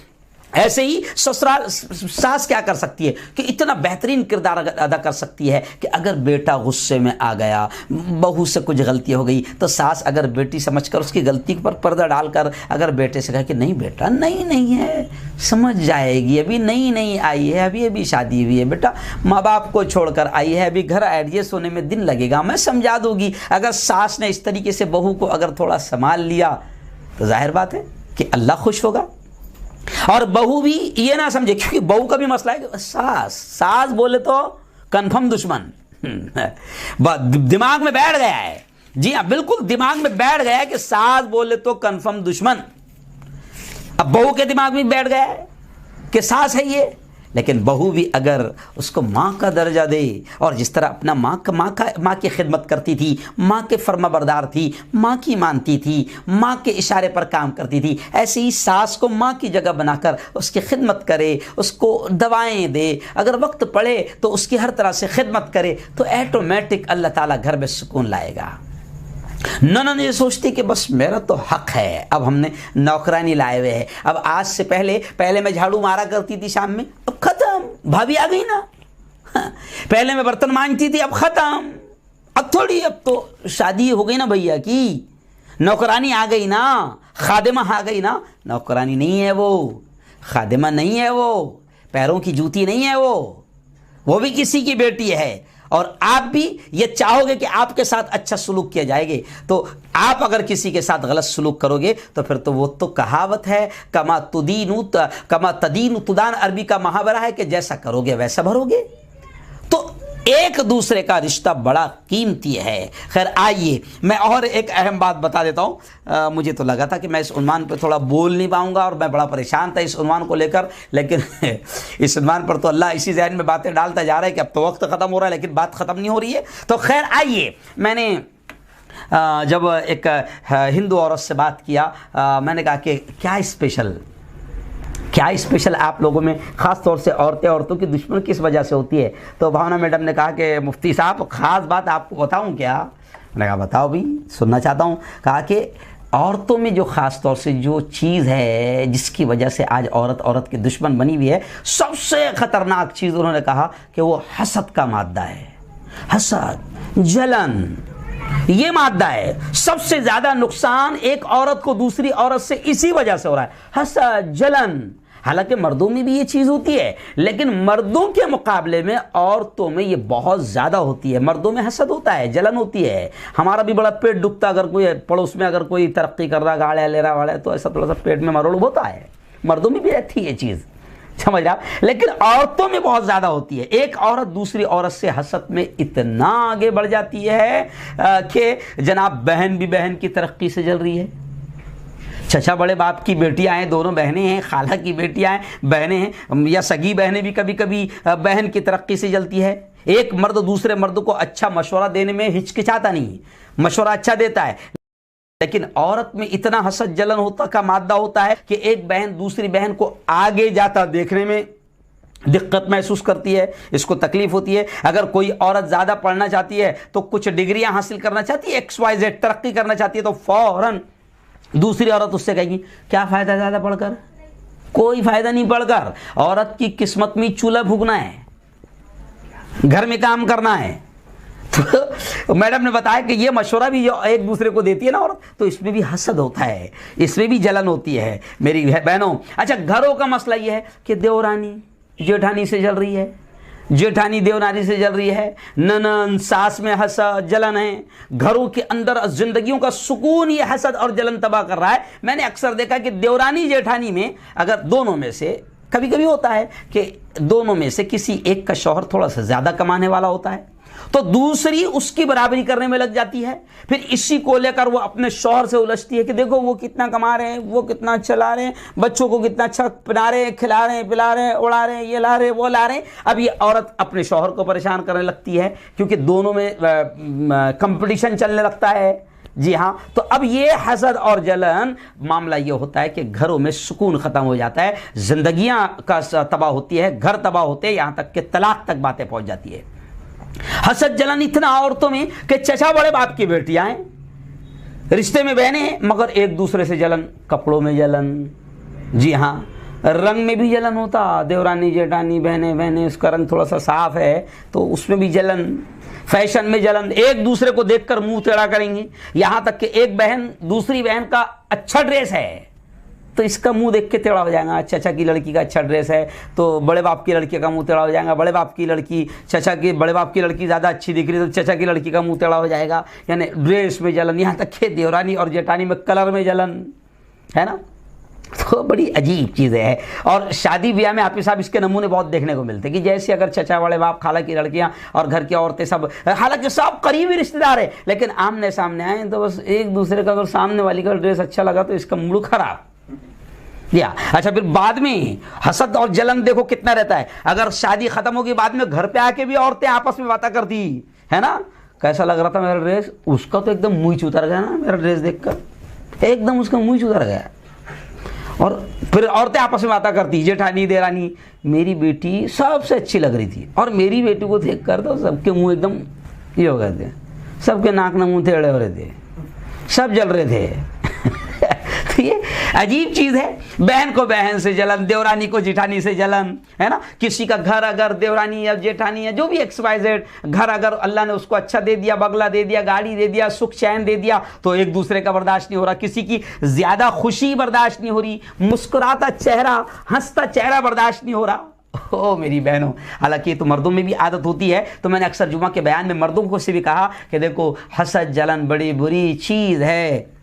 ऐसे ही ससुराल, सास क्या कर सकती है कि इतना बेहतरीन किरदार अदा कर सकती है कि अगर बेटा गुस्से में आ गया, बहू से कुछ गलती हो गई, तो सास अगर बेटी समझकर उसकी गलती पर पर्दा डालकर अगर बेटे से कहे कि नहीं बेटा, नहीं है, समझ जाएगी, अभी नई आई है, अभी शादी हुई है, बेटा माँ बाप को छोड़कर आई है, अभी घर एडजस्ट होने में दिन लगेगा, मैं समझा दूंगी। अगर सास ने इस तरीके से बहू को अगर थोड़ा संभाल लिया, तो जाहिर बात है कि अल्लाह खुश होगा। और बहू भी ये ना समझे, क्योंकि बहू का भी मसला है कि सास बोले तो कंफर्म दुश्मन दिमाग में बैठ गया है। जी हाँ, बिल्कुल दिमाग में बैठ गया है कि सास बोले तो कंफर्म दुश्मन। अब बहू के दिमाग में बैठ गया है कि सास है ये, लेकिन बहू भी अगर उसको माँ का दर्जा दे, और जिस तरह अपना माँ की खिदमत करती थी, माँ के फर्माबरदार थी, माँ की मानती थी, माँ के इशारे पर काम करती थी, ऐसे ही सास को माँ की जगह बनाकर उसकी खिदमत करे, उसको दवाएं दे, अगर वक्त पड़े तो उसकी हर तरह से खिदमत करे, तो ऐटोमेटिक अल्लाह ताला घर में सुकून लाएगा। ननद ये सोचती कि बस मेरा तो हक है, अब हमने नौकरानी लाए हुए है, अब आज से पहले मैं झाड़ू मारा करती थी शाम में, अब खत्म, भाभी आ गई ना। पहले मैं बर्तन मांजती थी, अब खत्म, अब थोड़ी, अब तो शादी हो गई ना भैया की, नौकरानी आ गई ना, खादिमा आ गई ना। नौकरानी नहीं है वो, खादिमा नहीं है वो, पैरों की जूती नहीं है वो भी किसी की बेटी है। और आप भी ये चाहोगे कि आपके साथ अच्छा सलूक किया जाएगा, तो आप अगर किसी के साथ गलत सलूक करोगे तो फिर तो वो तो कहावत है, कमा तदीन तुदान, अरबी का मुहावरा है कि जैसा करोगे वैसा भरोगे। तो एक दूसरे का रिश्ता बड़ा कीमती है। खैर आइए मैं और एक अहम बात बता देता हूँ। मुझे तो लगा था कि मैं इस उन्वान पर थोड़ा बोल नहीं पाऊंगा और मैं बड़ा परेशान था इस उन्वान को लेकर, लेकिन इस उन्वान पर तो अल्लाह इसी जहन में बातें डालता जा रहा है कि अब तो वक्त ख़त्म हो रहा है लेकिन बात ख़त्म नहीं हो रही है। तो खैर आइए, मैंने जब एक हिंदू औरत से बात किया, मैंने कहा कि क्या स्पेशल आप लोगों में, ख़ास तौर से औरतों की दुश्मन किस वजह से होती है। तो भावना मैडम ने कहा कि मुफ्ती साहब ख़ास बात आपको बताऊं क्या। मैंने कहा बताओ भी, सुनना चाहता हूं। कहा कि औरतों में जो ख़ास तौर से जो चीज़ है जिसकी वजह से आज औरत की दुश्मन बनी हुई है, सबसे ख़तरनाक चीज़ उन्होंने कहा कि वो हसद का मादा है। हसद, जलन, ये मादा है। सबसे ज़्यादा नुकसान एक औरत को दूसरी औरत से इसी वजह से हो रहा है, हसद, जलन। हालांकि मर्दों में भी ये चीज़ होती है, लेकिन मर्दों के मुकाबले में औरतों में ये बहुत ज़्यादा होती है। मर्दों में हसद होता है, जलन होती है। हमारा भी बड़ा पेट दुखता, अगर कोई पड़ोस में अगर कोई तरक्की कर रहा, गाड़ा ले रहा वाला है, तो ऐसा थोड़ा सा पेट में मरोड़ होता है। मर्दों में भी रहती है ये चीज़, समझ रहे आप, लेकिन औरतों में बहुत ज़्यादा होती है। एक औरत दूसरी औरत से हसद में इतना आगे बढ़ जाती है कि जनाब बहन भी बहन की तरक्की से जल रही है। चचा बड़े बाप की बेटियां हैं, दोनों बहनें हैं, खाला की बेटियां हैं, बहनें हैं, या सगी बहनें भी कभी कभी बहन की तरक्की से जलती है। एक मर्द दूसरे मर्द को अच्छा मशवरा देने में हिचकिचाता नहीं, मशवरा अच्छा देता है, लेकिन औरत में इतना हसद जलन होता का मादा होता है कि एक बहन दूसरी बहन को आगे जाता देखने में दिक्कत महसूस करती है, इसको तकलीफ होती है। अगर कोई औरत ज़्यादा पढ़ना चाहती है, तो कुछ डिग्रियां हासिल करना चाहती है, XYZ तरक्की करना चाहती है, तो फौरन दूसरी औरत उससे कहेगी क्या फ़ायदा ज़्यादा पढ़कर, कोई फ़ायदा नहीं पढ़कर। औरत की किस्मत में चूल्हा फूकना है, घर में काम करना है। तो मैडम ने बताया कि ये मशवरा भी जो एक दूसरे को देती है ना औरत, तो इसमें भी हसद होता है, इसमें भी जलन होती है मेरी बहनों। अच्छा, घरों का मसला ये है कि देवरानी जेठानी से जल रही है, जेठानी देवरानी से जल रही है, ननद सास में हसद जलन है। घरों के अंदर जिंदगियों का सुकून ये हसद और जलन तबाह कर रहा है। मैंने अक्सर देखा कि देवरानी जेठानी में अगर दोनों में से, कभी कभी होता है कि दोनों में से किसी एक का शौहर थोड़ा सा ज़्यादा कमाने वाला होता है, तो दूसरी उसकी बराबरी करने में लग जाती है। फिर इसी को लेकर वो अपने शौहर से उलझती है कि देखो वो कितना कमा रहे हैं, वो कितना चला रहे हैं, बच्चों को कितना अच्छा पहना रहे हैं, खिला रहे हैं, पिला रहे हैं, उड़ा रहे हैं, ये ला रहे हैं, वो ला रहे हैं। अब ये औरत अपने शौहर को परेशान करने लगती है, क्योंकि दोनों में कंपटीशन चलने लगता है। जी हाँ, तो अब ये हसद और जलन, मामला ये होता है कि घरों में सुकून ख़त्म हो जाता है, जिंदगियां का तबाह होती है, घर तबाह होते हैं, यहाँ तक कि तलाक तक बातें पहुँच जाती है। हसद जलन इतना औरतों में कि चचा बड़े बाप की बेटियां हैं, रिश्ते में बहनें हैं, मगर एक दूसरे से जलन, कपड़ों में जलन, जी हाँ, रंग में भी जलन होता। देवरानी जेठानी बहनें उसका रंग थोड़ा सा साफ है तो उसमें भी जलन, फैशन में जलन, एक दूसरे को देखकर मुंह टेढ़ा करेंगी। यहां तक कि एक बहन दूसरी बहन का अच्छा ड्रेस है तो इसका मुंह देख के टेढ़ा हो जाएगा। चचा की लड़की का अच्छा ड्रेस है तो बड़े बाप की लड़की का मुंह टेढ़ा हो जाएगा। बड़े बाप की लड़की, बड़े बाप की लड़की ज़्यादा अच्छी दिख रही है तो चचा की लड़की का मुंह टेढ़ा हो जाएगा। यानी ड्रेस में जलन, यहाँ तक कि देवरानी और जेठानी में कलर में जलन, है ना। तो बड़ी अजीब चीज़ है। और शादी ब्याह में आपके साहब इसके नमूने बहुत देखने को मिलते हैं कि जैसे अगर चचा वाले बाप, खाला की लड़कियां और घर की औरतें सब, हालांकि सब करीबी रिश्तेदार है, लेकिन आमने सामने आए तो बस एक दूसरे का, अगर सामने वाली का ड्रेस अच्छा लगा तो इसका मूड खराब। या अच्छा, फिर बाद में हसद और जलन देखो कितना रहता है। अगर शादी खत्म होगी बाद में घर पे आके भी औरतें आपस में बातें करती है ना, कैसा लग रहा था मेरा ड्रेस, उसका तो एकदम मुंह उतर गया ना, मेरा ड्रेस देखकर एकदम उसका मुंह उतर गया। और फिर औरतें आपस में बातें करती, जेठानी देरानी, मेरी बेटी सबसे अच्छी लग रही थी और मेरी बेटी को देख कर तो सबके मुंह एकदम ये हो गए थे, सबके नाक न मुंह टेढ़े हो रहे थे। सब जल रहे थे। तो ये अजीब चीज है, बहन को बहन से जलन, देवरानी को जेठानी से जलन, है ना। किसी का घर अगर देवरानी या जेठानी या जो भी XYZ घर अगर अल्लाह ने उसको अच्छा दे दिया, बंगला दे दिया, गाड़ी दे दिया, सुख चैन दे दिया, तो एक दूसरे का बर्दाश्त नहीं हो रहा, किसी की ज्यादा खुशी बर्दाश्त नहीं हो रही, मुस्कुराता चेहरा, हंसता चेहरा बर्दाश्त नहीं हो रहा। ओ मेरी बहनों, हालांकि तो मर्दों में भी आदत होती है, तो मैंने अक्सर जुमा के बयान में मर्दों को से भी कहा कि देखो हसद जलन बड़ी बुरी चीज है।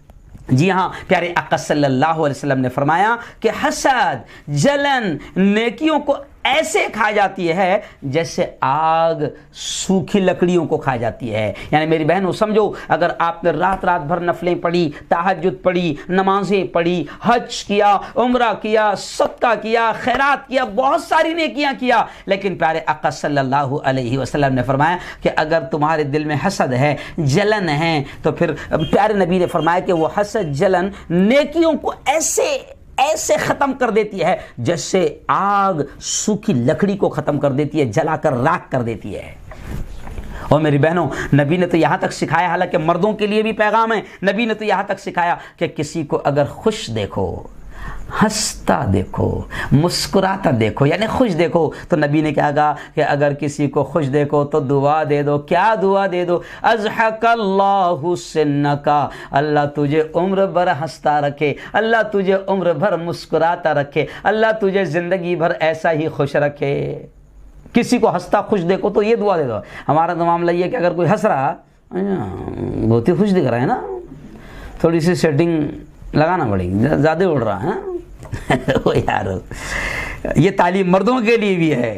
जी हाँ, प्यारे आका सल्लल्लाहु अलैहि वसल्लम ने फरमाया कि हसद जलन नेकियों को ऐसे खा जाती है जैसे आग सूखी लकड़ियों को खा जाती है। यानी मेरी बहनों समझो, अगर आपने रात रात भर नफलें पढ़ी, तहज्जुद पढ़ी, नमाजें पढ़ी, हज किया, उम्रा किया, सदका किया, खैरात किया, बहुत सारी नेकियां किया, लेकिन प्यारे आका सल्लल्लाहु अलैहि वसल्लम ने फरमाया कि अगर तुम्हारे दिल में हसद है, जलन है, तो फिर प्यारे नबी ने फरमाया कि वो हसद जलन नेकियों को ऐसे खत्म कर देती है जैसे आग सूखी लकड़ी को खत्म कर देती है, जलाकर राख कर देती है। और मेरी बहनों, नबी ने तो यहां तक सिखाया, हालांकि मर्दों के लिए भी पैगाम है, नबी ने तो यहां तक सिखाया कि किसी को अगर खुश देखो, हंसता देखो, मुस्कुराता देखो, यानी खुश देखो, तो नबी ने क्या कहा कि अगर किसी को खुश देखो तो दुआ दे दो। क्या दुआ दे दो? अज़हकल्लाहु सिन्नका, अल्लाह तुझे उम्र भर हंसता रखे, अल्लाह तुझे उम्र भर मुस्कुराता रखे, अल्लाह तुझे ज़िंदगी भर ऐसा ही खुश रखे। किसी को हंसता खुश देखो तो ये दुआ दे दो। हमारा तो मामला ये है कि अगर कोई हंस रहा, बहुत ही खुश दिख रहा है ना, थोड़ी सी सेटिंग लगाना पड़ेगी, ज़्यादा उड़ रहा है ना। ओ यार, ये तालीम मर्दों के लिए भी है।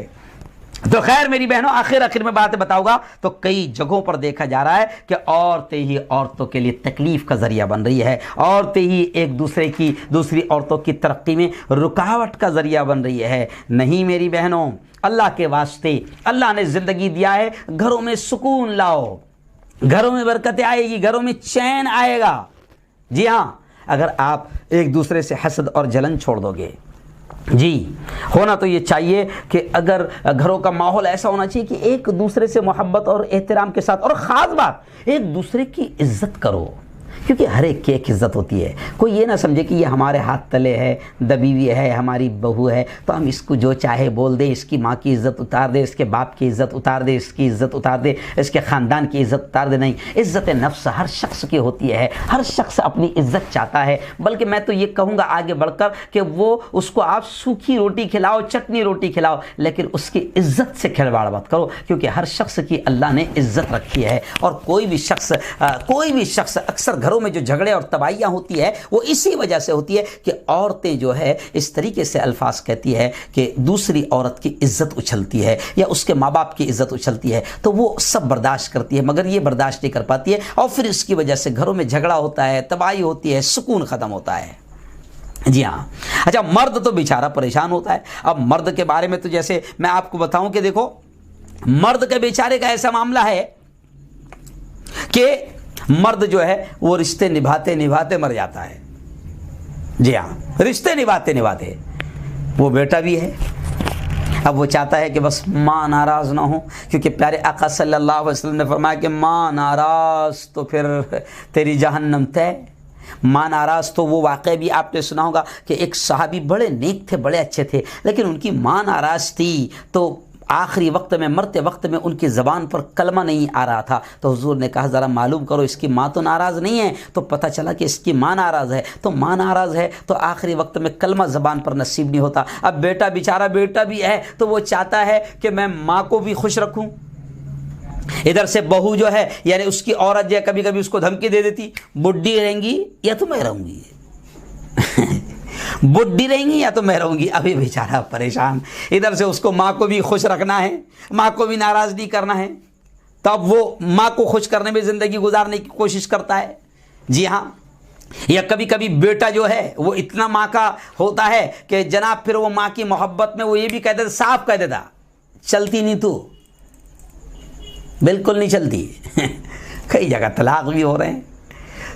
तो खैर मेरी बहनों, आखिर में बातें बताऊंगा, तो कई जगहों पर देखा जा रहा है कि औरतें ही औरतों के लिए तकलीफ का जरिया बन रही है, औरतें ही एक दूसरी औरतों की तरक्की में रुकावट का जरिया बन रही है। नहीं मेरी बहनों, अल्लाह के वास्ते, अल्लाह ने जिंदगी दिया है, घरों में सुकून लाओ, घरों में बरकतें आएगी, घरों में चैन आएगा। जी हाँ, अगर आप एक दूसरे से हसद और जलन छोड़ दोगे। जी, होना तो ये चाहिए कि अगर घरों का माहौल ऐसा होना चाहिए कि एक दूसरे से मोहब्बत और एहतराम के साथ, और ख़ास बात एक दूसरे की इज्जत करो, क्योंकि हर एक की एक इज्जत होती है। कोई ये ना समझे कि ये हमारे हाथ तले है, दबी हुई है, हमारी बहू है, तो हम इसको जो चाहे बोल दे, इसकी माँ की इज्जत उतार दे, इसके बाप की इज्जत उतार दे, इसकी इज्जत उतार दे, इसके ख़ानदान की इज्जत उतार दे। नहीं, इज्जत नफ्स हर शख्स की होती है, हर शख्स अपनी इज्जत चाहता है। बल्कि मैं तो ये कहूँगा आगे बढ़कर कि वो उसको आप सूखी रोटी खिलाओ, चटनी रोटी खिलाओ, लेकिन उसकी इज्जत से खिलवाड़ मत करो, क्योंकि हर शख्स की अल्लाह ने इज्जत रखी है। और कोई भी शख्स अक्सर घरों में जो झगड़े और तबाहियां होती है, वो इसी वजह से होती है कि औरतें जो है इस तरीके से अल्फाज कहती है कि दूसरी औरत की इज्जत उछलती है या उसके माँ बाप की इज्जत उछलती है, तो वो सब बर्दाश्त करती है, मगर ये बर्दाश्त नहीं कर पाती है, और फिर इसकी वजह से घरों में झगड़ा होता है, तबाही होती है, सुकून खत्म होता है। जी हाँ। अच्छा, मर्द तो बेचारा परेशान होता है। अब मर्द के बारे में तो जैसे मैं आपको बताऊं कि देखो, मर्द के बेचारे का ऐसा मामला है कि मर्द जो है वो रिश्ते निभाते निभाते मर जाता है। जी हाँ, रिश्ते निभाते निभाते। वो बेटा भी है, अब वो चाहता है कि बस माँ नाराज़ ना हो, क्योंकि प्यारे आका सल्लल्लाहु अलैहि वसल्लम ने फरमाया कि माँ नाराज़ तो फिर तेरी जहन्नम तय। माँ नाराज़ तो वो वाक़या भी आपने सुना होगा कि एक सहाबी बड़े नेक थे, बड़े अच्छे थे, लेकिन उनकी माँ नाराज़ थी, तो आखिरी वक्त में, मरते वक्त में उनकी ज़बान पर कलमा नहीं आ रहा था। तो हुजूर ने कहा ज़रा मालूम करो इसकी माँ तो नाराज़ नहीं है। तो पता चला कि इसकी माँ नाराज़ है। तो माँ नाराज़ है तो आखिरी वक्त में कलमा ज़बान पर नसीब नहीं होता। अब बेटा बेचारा, बेटा भी है, तो वो चाहता है कि मैं माँ को भी खुश रखूँ। इधर से बहू जो है, यानी उसकी औरत जो है, कभी कभी उसको धमकी दे देती, बुढ़ी रहेंगी या तो मैं रहूँगी बुढ़ी रहेंगी या तो मैं रहूंगी। अभी बेचारा परेशान, इधर से उसको माँ को भी खुश रखना है, माँ को भी नाराज़ नहीं करना है, तब वो माँ को खुश करने में ज़िंदगी गुजारने की कोशिश करता है। जी हाँ, या कभी कभी बेटा जो है वो इतना माँ का होता है कि जनाब फिर वो माँ की मोहब्बत में वो ये भी कह देता, साफ कह देता, चलती नहीं तू, बिल्कुल नहीं चलती कई जगह तलाक भी हो रहे हैं।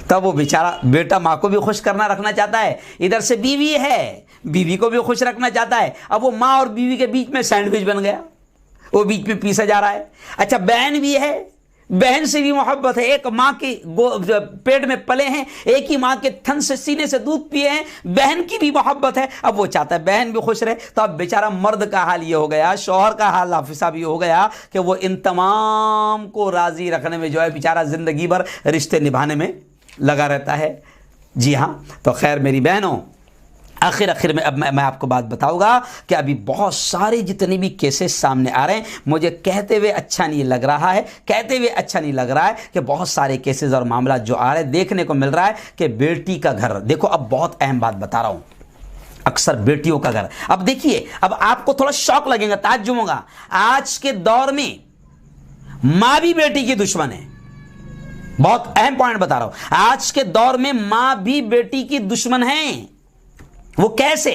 तब वो बेचारा बेटा माँ को भी खुश करना रखना चाहता है, इधर से बीवी है, बीवी को भी खुश रखना चाहता है। अब वो माँ और बीवी के बीच में सैंडविच बन गया, वो बीच में पीसा जा रहा है। अच्छा, बहन भी है, बहन से भी मोहब्बत है, एक माँ की पेट में पले हैं, एक ही माँ के थन से सीने से दूध पिए हैं, बहन की भी मोहब्बत है। अब वो चाहता है बहन भी खुश रहे। तो अब बेचारा मर्द का हाल ये हो गया, शौहर का हाल हाफिसा भी हो गया कि वो इन तमाम को राजी रखने में जो है बेचारा जिंदगी भर रिश्ते निभाने में लगा रहता है। जी हाँ, तो खैर मेरी बहनों, आखिर में अब मैं आपको बात बताऊंगा कि अभी बहुत सारे जितने भी केसेस सामने आ रहे हैं, मुझे कहते हुए अच्छा नहीं लग रहा है, कि बहुत सारे केसेस और मामला जो आ रहे हैं, देखने को मिल रहा है कि बेटी का घर। देखो अब बहुत अहम बात बता रहा हूं, अक्सर बेटियों का घर। अब देखिए, अब आपको थोड़ा शौक लगेगा, ताज्जुब होगा। आज के दौर में मां भी बेटी की दुश्मन है। बहुत अहम पॉइंट बता रहा हूं, आज के दौर में मां भी बेटी की दुश्मन है। वो कैसे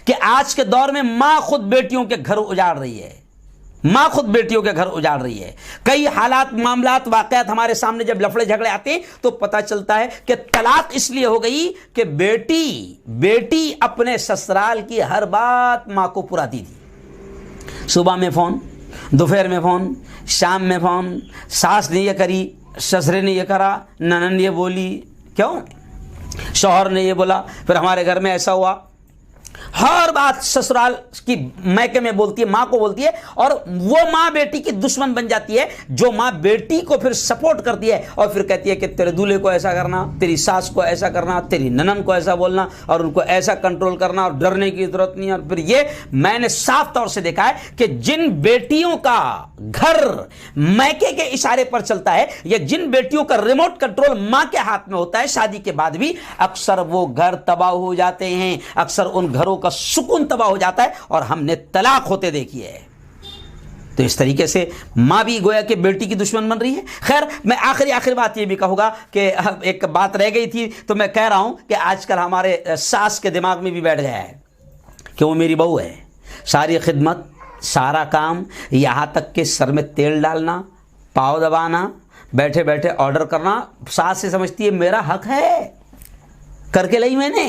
कि आज के दौर में मां खुद बेटियों के घर उजाड़ रही है, कई हालात, मामलात, वाकयात हमारे सामने जब लफड़े झगड़े आते हैं तो पता चलता है कि तलाक इसलिए हो गई कि बेटी अपने ससुराल की हर बात मां को पुराती थी। सुबह में फोन, दोपहर में फोन, शाम में फोन, सास ने ये करी, ससुरे ने ये करा, ननन ये बोली, क्यों शौहर ने ये बोला, फिर हमारे घर में ऐसा हुआ। हर बात ससुराल की मैके में बोलती है, मां को बोलती है, और वो मां बेटी की दुश्मन बन जाती है। जो मां बेटी को फिर सपोर्ट करती है और फिर कहती है कि तेरे दूल्हे को ऐसा करना, तेरी सास को ऐसा करना, तेरी ननन को ऐसा बोलना और उनको ऐसा कंट्रोल करना और डरने की जरूरत नहीं है। और फिर ये मैंने साफ तौर से देखा है कि जिन बेटियों का घर मैके के इशारे पर चलता है, या जिन बेटियों का रिमोट कंट्रोल मां के हाथ में होता है शादी के बाद भी, अक्सर वो घर तबाह हो जाते हैं, अक्सर उन घरों का सुकून तबाह हो जाता है और हमने तलाक होते देखी है। तो इस तरीके से मां भी गोया कि बेटी की दुश्मन बन रही है। खैर, मैं आखिरी बात ये भी कहूंगा कि एक बात रह गई थी, तो मैं कह रहा हूं कि आजकल हमारे सास के दिमाग में भी बैठ गया है कि वो मेरी बहू है, सारी खिदमत, सारा काम, यहां तक कि सर में तेल डालना, पाँव दबाना, बैठे बैठे ऑर्डर करना, सास से समझती है मेरा हक है, करके लाई मैंने,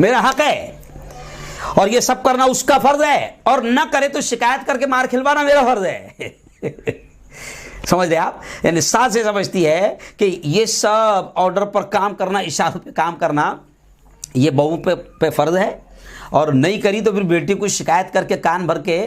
मेरा हक है, और ये सब करना उसका फर्ज है, और ना करे तो शिकायत करके मार खिलवाना मेरा फर्ज है। समझ रहे आप? यानी सास से समझती है कि ये सब ऑर्डर पर काम करना, इशारों पे काम करना, ये बहू पे फर्ज है, और नहीं करी तो फिर बेटी को शिकायत करके कान भर के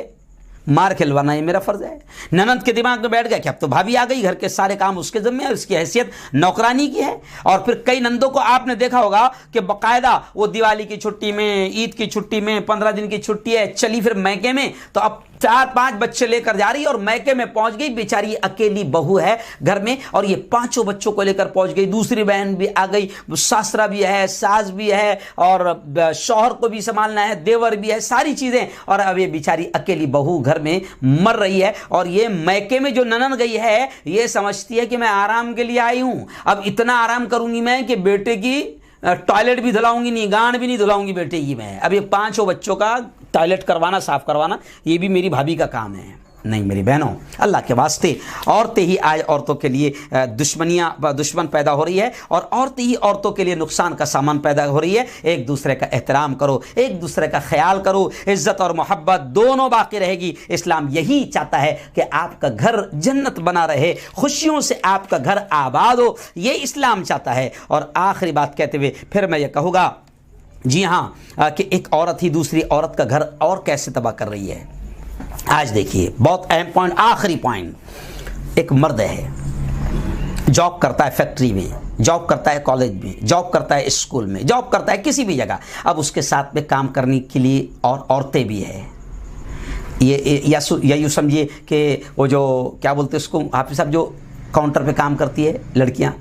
मार खिलवाना ये मेरा फर्ज है। ननद के दिमाग में बैठ गया कि अब तो भाभी आ गई, घर के सारे काम उसके जिम्मे है, उसकी हैसियत नौकरानी की है। और फिर कई नंदों को आपने देखा होगा कि बाकायदा वो दिवाली की छुट्टी में, ईद की छुट्टी में, 15 दिन की छुट्टी है, चली फिर मैके में, तो अब 4-5 बच्चे लेकर जा रही है और मैके में पहुंच गई, बेचारी अकेली बहू है घर में, और ये 5 बच्चों को लेकर पहुंच गई, दूसरी बहन भी आ गई, सासरा भी है, सास भी है, और शौहर को भी संभालना है, देवर भी है, सारी चीजें, और अब ये बेचारी अकेली बहू घर में मर रही है। और ये मैके में जो ननन गई है, ये समझती है कि मैं आराम के लिए आई हूं, अब इतना आराम करूंगी मैं कि बेटे की टॉयलेट भी धुलाऊंगी नहीं, गांड भी नहीं धुलाऊंगी बेटे की मैं, अब ये 5 बच्चों का टॉयलेट करवाना, साफ करवाना, ये भी मेरी भाभी का काम है। नहीं मेरी बहनों, अल्लाह के वास्ते, औरतें ही आज औरतों के लिए दुश्मन पैदा हो रही है, और औरतें ही औरतों के लिए नुकसान का सामान पैदा हो रही है। एक दूसरे का एहतराम करो, एक दूसरे का ख्याल करो, इज्जत और मोहब्बत दोनों बाकी रहेगी। इस्लाम यही चाहता है कि आपका घर जन्नत बना रहे, खुशियों से आपका घर आबाद हो, ये इस्लाम चाहता है। और आखिरी बात कहते हुए फिर मैं ये कहूँगा, जी हाँ, कि एक औरत ही दूसरी औरत का घर और कैसे तबाह कर रही है। आज देखिए, बहुत अहम पॉइंट, आखिरी पॉइंट, एक मर्द है, जॉब करता है फैक्ट्री में, जॉब करता है कॉलेज में, जॉब करता है स्कूल में, जॉब करता है किसी भी जगह, अब उसके साथ में काम करने के लिए और औरतें भी है। ये या यूँ समझिए कि वो जो क्या बोलते हैं उसको, हाफिज साहब, जो काउंटर पे काम करती है लड़कियाँ,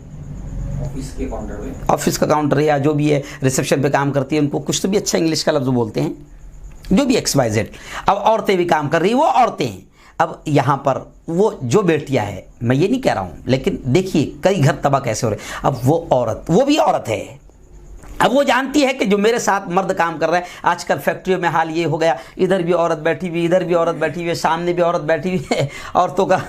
ऑफिस का काउंटर या जो भी है, रिसेप्शन पे काम करती है, उनको कुछ तो भी अच्छा इंग्लिश का लफ्ज़ बोलते हैं, जो भी XYZ। अब औरतें भी काम कर रही, वो औरतें हैं। अब यहाँ पर वो जो बेटियाँ है, मैं ये नहीं कह रहा हूँ, लेकिन देखिए कई घर तबाह कैसे हो रहे हैं। अब वो औरत, वो भी औरत है, अब वो जानती है कि जो मेरे साथ मर्द काम कर रहा है, आजकल फैक्ट्रियों में हाल ये हो गया, इधर भी औरत बैठी हुई, इधर भी औरत बैठी हुई है, सामने भी औरत बैठी हुई है, औरतों का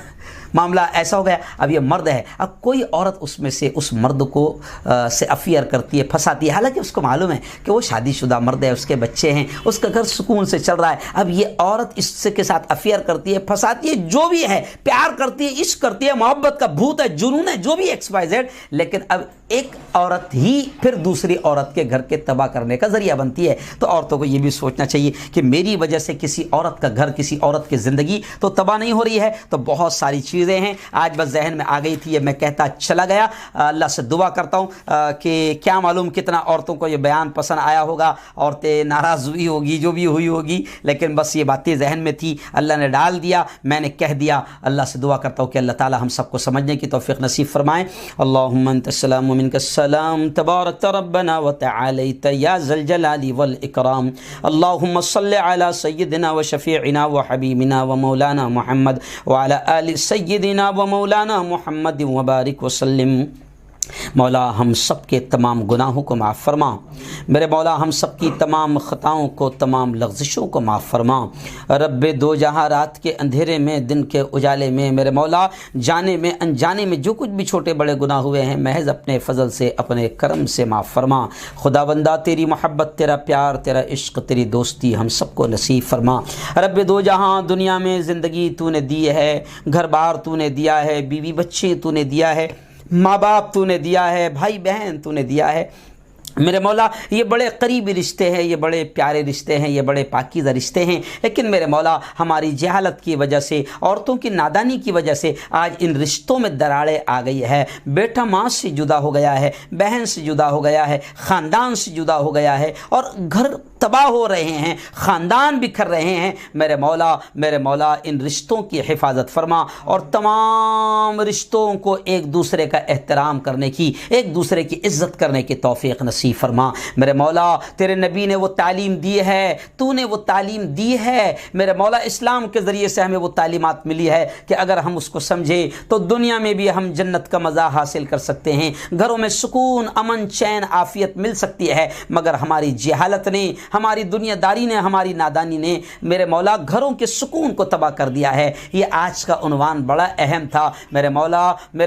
मामला ऐसा हो गया, अब ये मर्द है, अब कोई औरत उसमें से उस मर्द को से अफेयर करती है, फंसाती है, हालांकि उसको मालूम है कि वो शादीशुदा मर्द है, उसके बच्चे हैं, उसका घर सुकून से चल रहा है। अब ये औरत इससे के साथ अफेयर करती है, फंसाती है, जो भी है, प्यार करती है, इश्क करती है, मोहब्बत का भूत है, जुनून है, जो भी XYZ, लेकिन अब एक औरत ही फिर दूसरी औरत के घर के तबाह करने का जरिया बनती है। तो औरतों को यह भी सोचना चाहिए कि मेरी वजह से किसी औरत का घर, किसी औरत की ज़िंदगी तो तबाह नहीं हो रही है। तो बहुत सारी चीज़ें हैं, आज बस जहन में आ गई थी, ये मैं कहता चला गया। अल्लाह से दुआ करता हूँ कि क्या मालूम कितना औरतों को ये बयान पसंद आया होगा, औरतें नाराज़ हुई होगी, जो भी हुई होगी, लेकिन बस ये बातें जहन में थी, अल्लाह ने डाल दिया, मैंने कह दिया। अल्लाह से दुआ करता हूँ कि अल्लाह ताला हम सबको समझने की तौफीक नसीब फरमाएँ। अल्लाहुम्मा अंतस्सलाम व मिनकस्सलाम तबारक रब्बना व तआलैत या ज़ल जलाली वल इकराम। अल्लाहुम्मा सल्लि अला सय्यिदिना व शफीइना व हबीबिना व मौलाना मुहम्मद व अला आलि सय्यिदिना व मौलाना मुहम्मद व बारिक व सल्लिम। मौला हम सब के तमाम गुनाहों को माफ़ फरमा, मेरे मौला हम सब की तमाम ख़ताओं को, तमाम लग़्ज़िशों को माफ़ फरमा। रब्बे दो जहाँ, रात के अंधेरे में, दिन के उजाले में, मेरे मौला जाने में अनजाने में जो कुछ भी छोटे बड़े गुनाह हुए हैं, महज़ अपने फ़ज़ल से, अपने करम से माफ़ फरमा। खुदाबंदा तेरी मोहब्बत, तेरा प्यार, तेरा इश्क़, तेरी दोस्ती हम सबको नसीब फरमा। रब्बे दो जहाँ, दुनिया में ज़िंदगी तूने दी है, घर बार तूने दिया है, बीवी बच्चे तूने दिया है, माँ बाप तूने दिया है, भाई बहन तूने दिया है। मेरे मौला ये बड़े करीबी रिश्ते हैं, ये बड़े प्यारे रिश्ते हैं, ये बड़े पाकीज़ा रिश्ते हैं, लेकिन मेरे मौला हमारी जहालत की वजह से, औरतों की नादानी की वजह से आज इन रिश्तों में दरारें आ गई है। बेटा माँ से जुदा हो गया है, बहन से जुदा हो गया है, ख़ानदान से जुदा हो गया है, और घर तबाह हो रहे हैं, ख़ानदान बिखर रहे हैं। मेरे मौला इन रिश्तों की हिफाजत फरमा और तमाम रिश्तों को एक दूसरे का एहतराम करने की, एक दूसरे की इज़्ज़त करने की तौफ़ीक़ नसीब फरमा। मेरे मौला तेरे नबी ने वो तालीम दी है, तूने वो तालीम दी है। मेरे मौला इस्लाम के ज़रिए से हमें वो तालीमात मिली है कि अगर हम उसको समझें तो दुनिया में भी हम जन्नत का मज़ा हासिल कर सकते हैं, घरों में सुकून, अमन, चैन, आफ़ियत मिल सकती है। मगर हमारी जहालत ने, हमारी दुनियादारी ने, हमारी नादानी ने मेरे मौला घरों के सुकून को तबाह कर दिया है। ये आज का उन्वान बड़ा अहम था। मेरे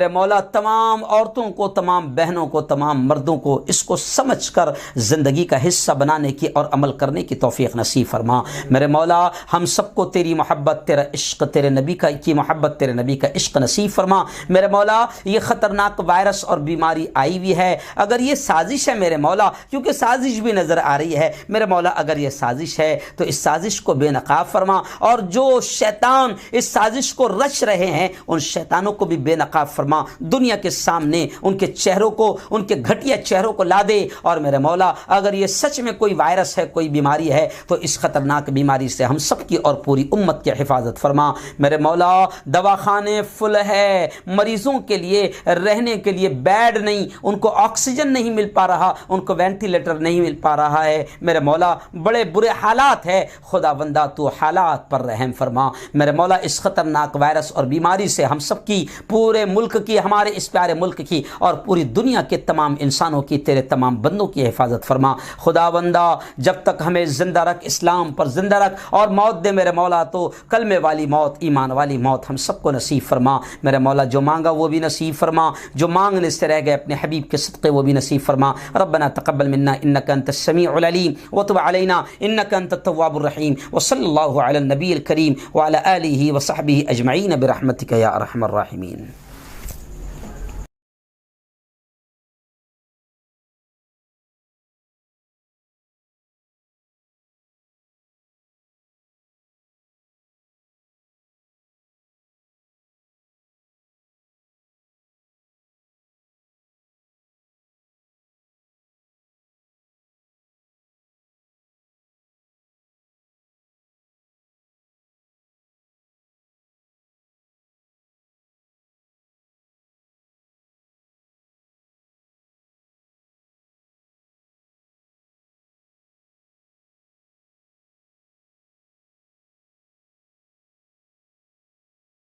मौला तमाम औरतों को, तमाम बहनों को, तमाम मर्दों को इसको समझकर ज़िंदगी का हिस्सा बनाने की और अमल करने की तौफ़ीक़ नसीब फरमा। मेरे मौला हम सबको तेरी मोहब्बत, तेरा इश्क़, तेरे नबी की मोहब्बत, तेरे नबी का इश्क़ नसीब फरमा। मेरे मौला ये ख़तरनाक वायरस और बीमारी आई हुई है, अगर ये साजिश है मेरे मौला, क्योंकि साजिश भी नज़र आ रही है, मेरे मौला अगर ये साजिश है तो इस साजिश को बेनकाब फरमा, और जो शैतान इस साजिश को रच रहे हैं उन शैतानों को भी बेनकाब फरमा। दुनिया के सामने उनके चेहरों को, उनके घटिया चेहरों को ला दे। और मेरे मौला अगर ये सच में कोई वायरस है, कोई बीमारी है, तो इस ख़तरनाक बीमारी से हम सब की और पूरी उम्मत की हिफाजत फरमा। मेरे मौला दवाखाने फुल है, मरीज़ों के लिए रहने के लिए बेड नहीं, उनको ऑक्सीजन नहीं मिल पा रहा, उनको वेंटिलेटर नहीं मिल पा रहा है। मेरे मौला बड़े बुरे हालात है, खुदा बंदा तू हालात पर रहम फरमा। मेरे मौला इस ख़तरनाक वायरस और बीमारी से हम सब की, पूरे मुल्क की, हमारे इस प्यारे मुल्क की और पूरी दुनिया के तमाम इंसानों की, तेरे तमाम बंदों की हिफाजत फरमा। खुदा बंदा जब तक हमें ज़िंदा रख, इस्लाम पर ज़िंदा रख, और मौत दे मेरे मौला तो कलमे वाली मौत, ईमान वाली मौत हम सबको नसीब फरमा। मेरे मौला जो मांगा वो भी नसीब फरमा, जो मांगने से रह गए अपने हबीब के सदक़े वो भी नसीब फरमा। रब्बना तक़ब्बल मिन्ना इन्नका अंतस समीउल अलीम व तुब अलैना इन्नका अंतत तव्वाबुर रहीम व सल्लल्लाहु अला नबील करीम व अला आलिहि व सहबिहि अजमईन बिरहमतिका या अरहमर राहिमीन।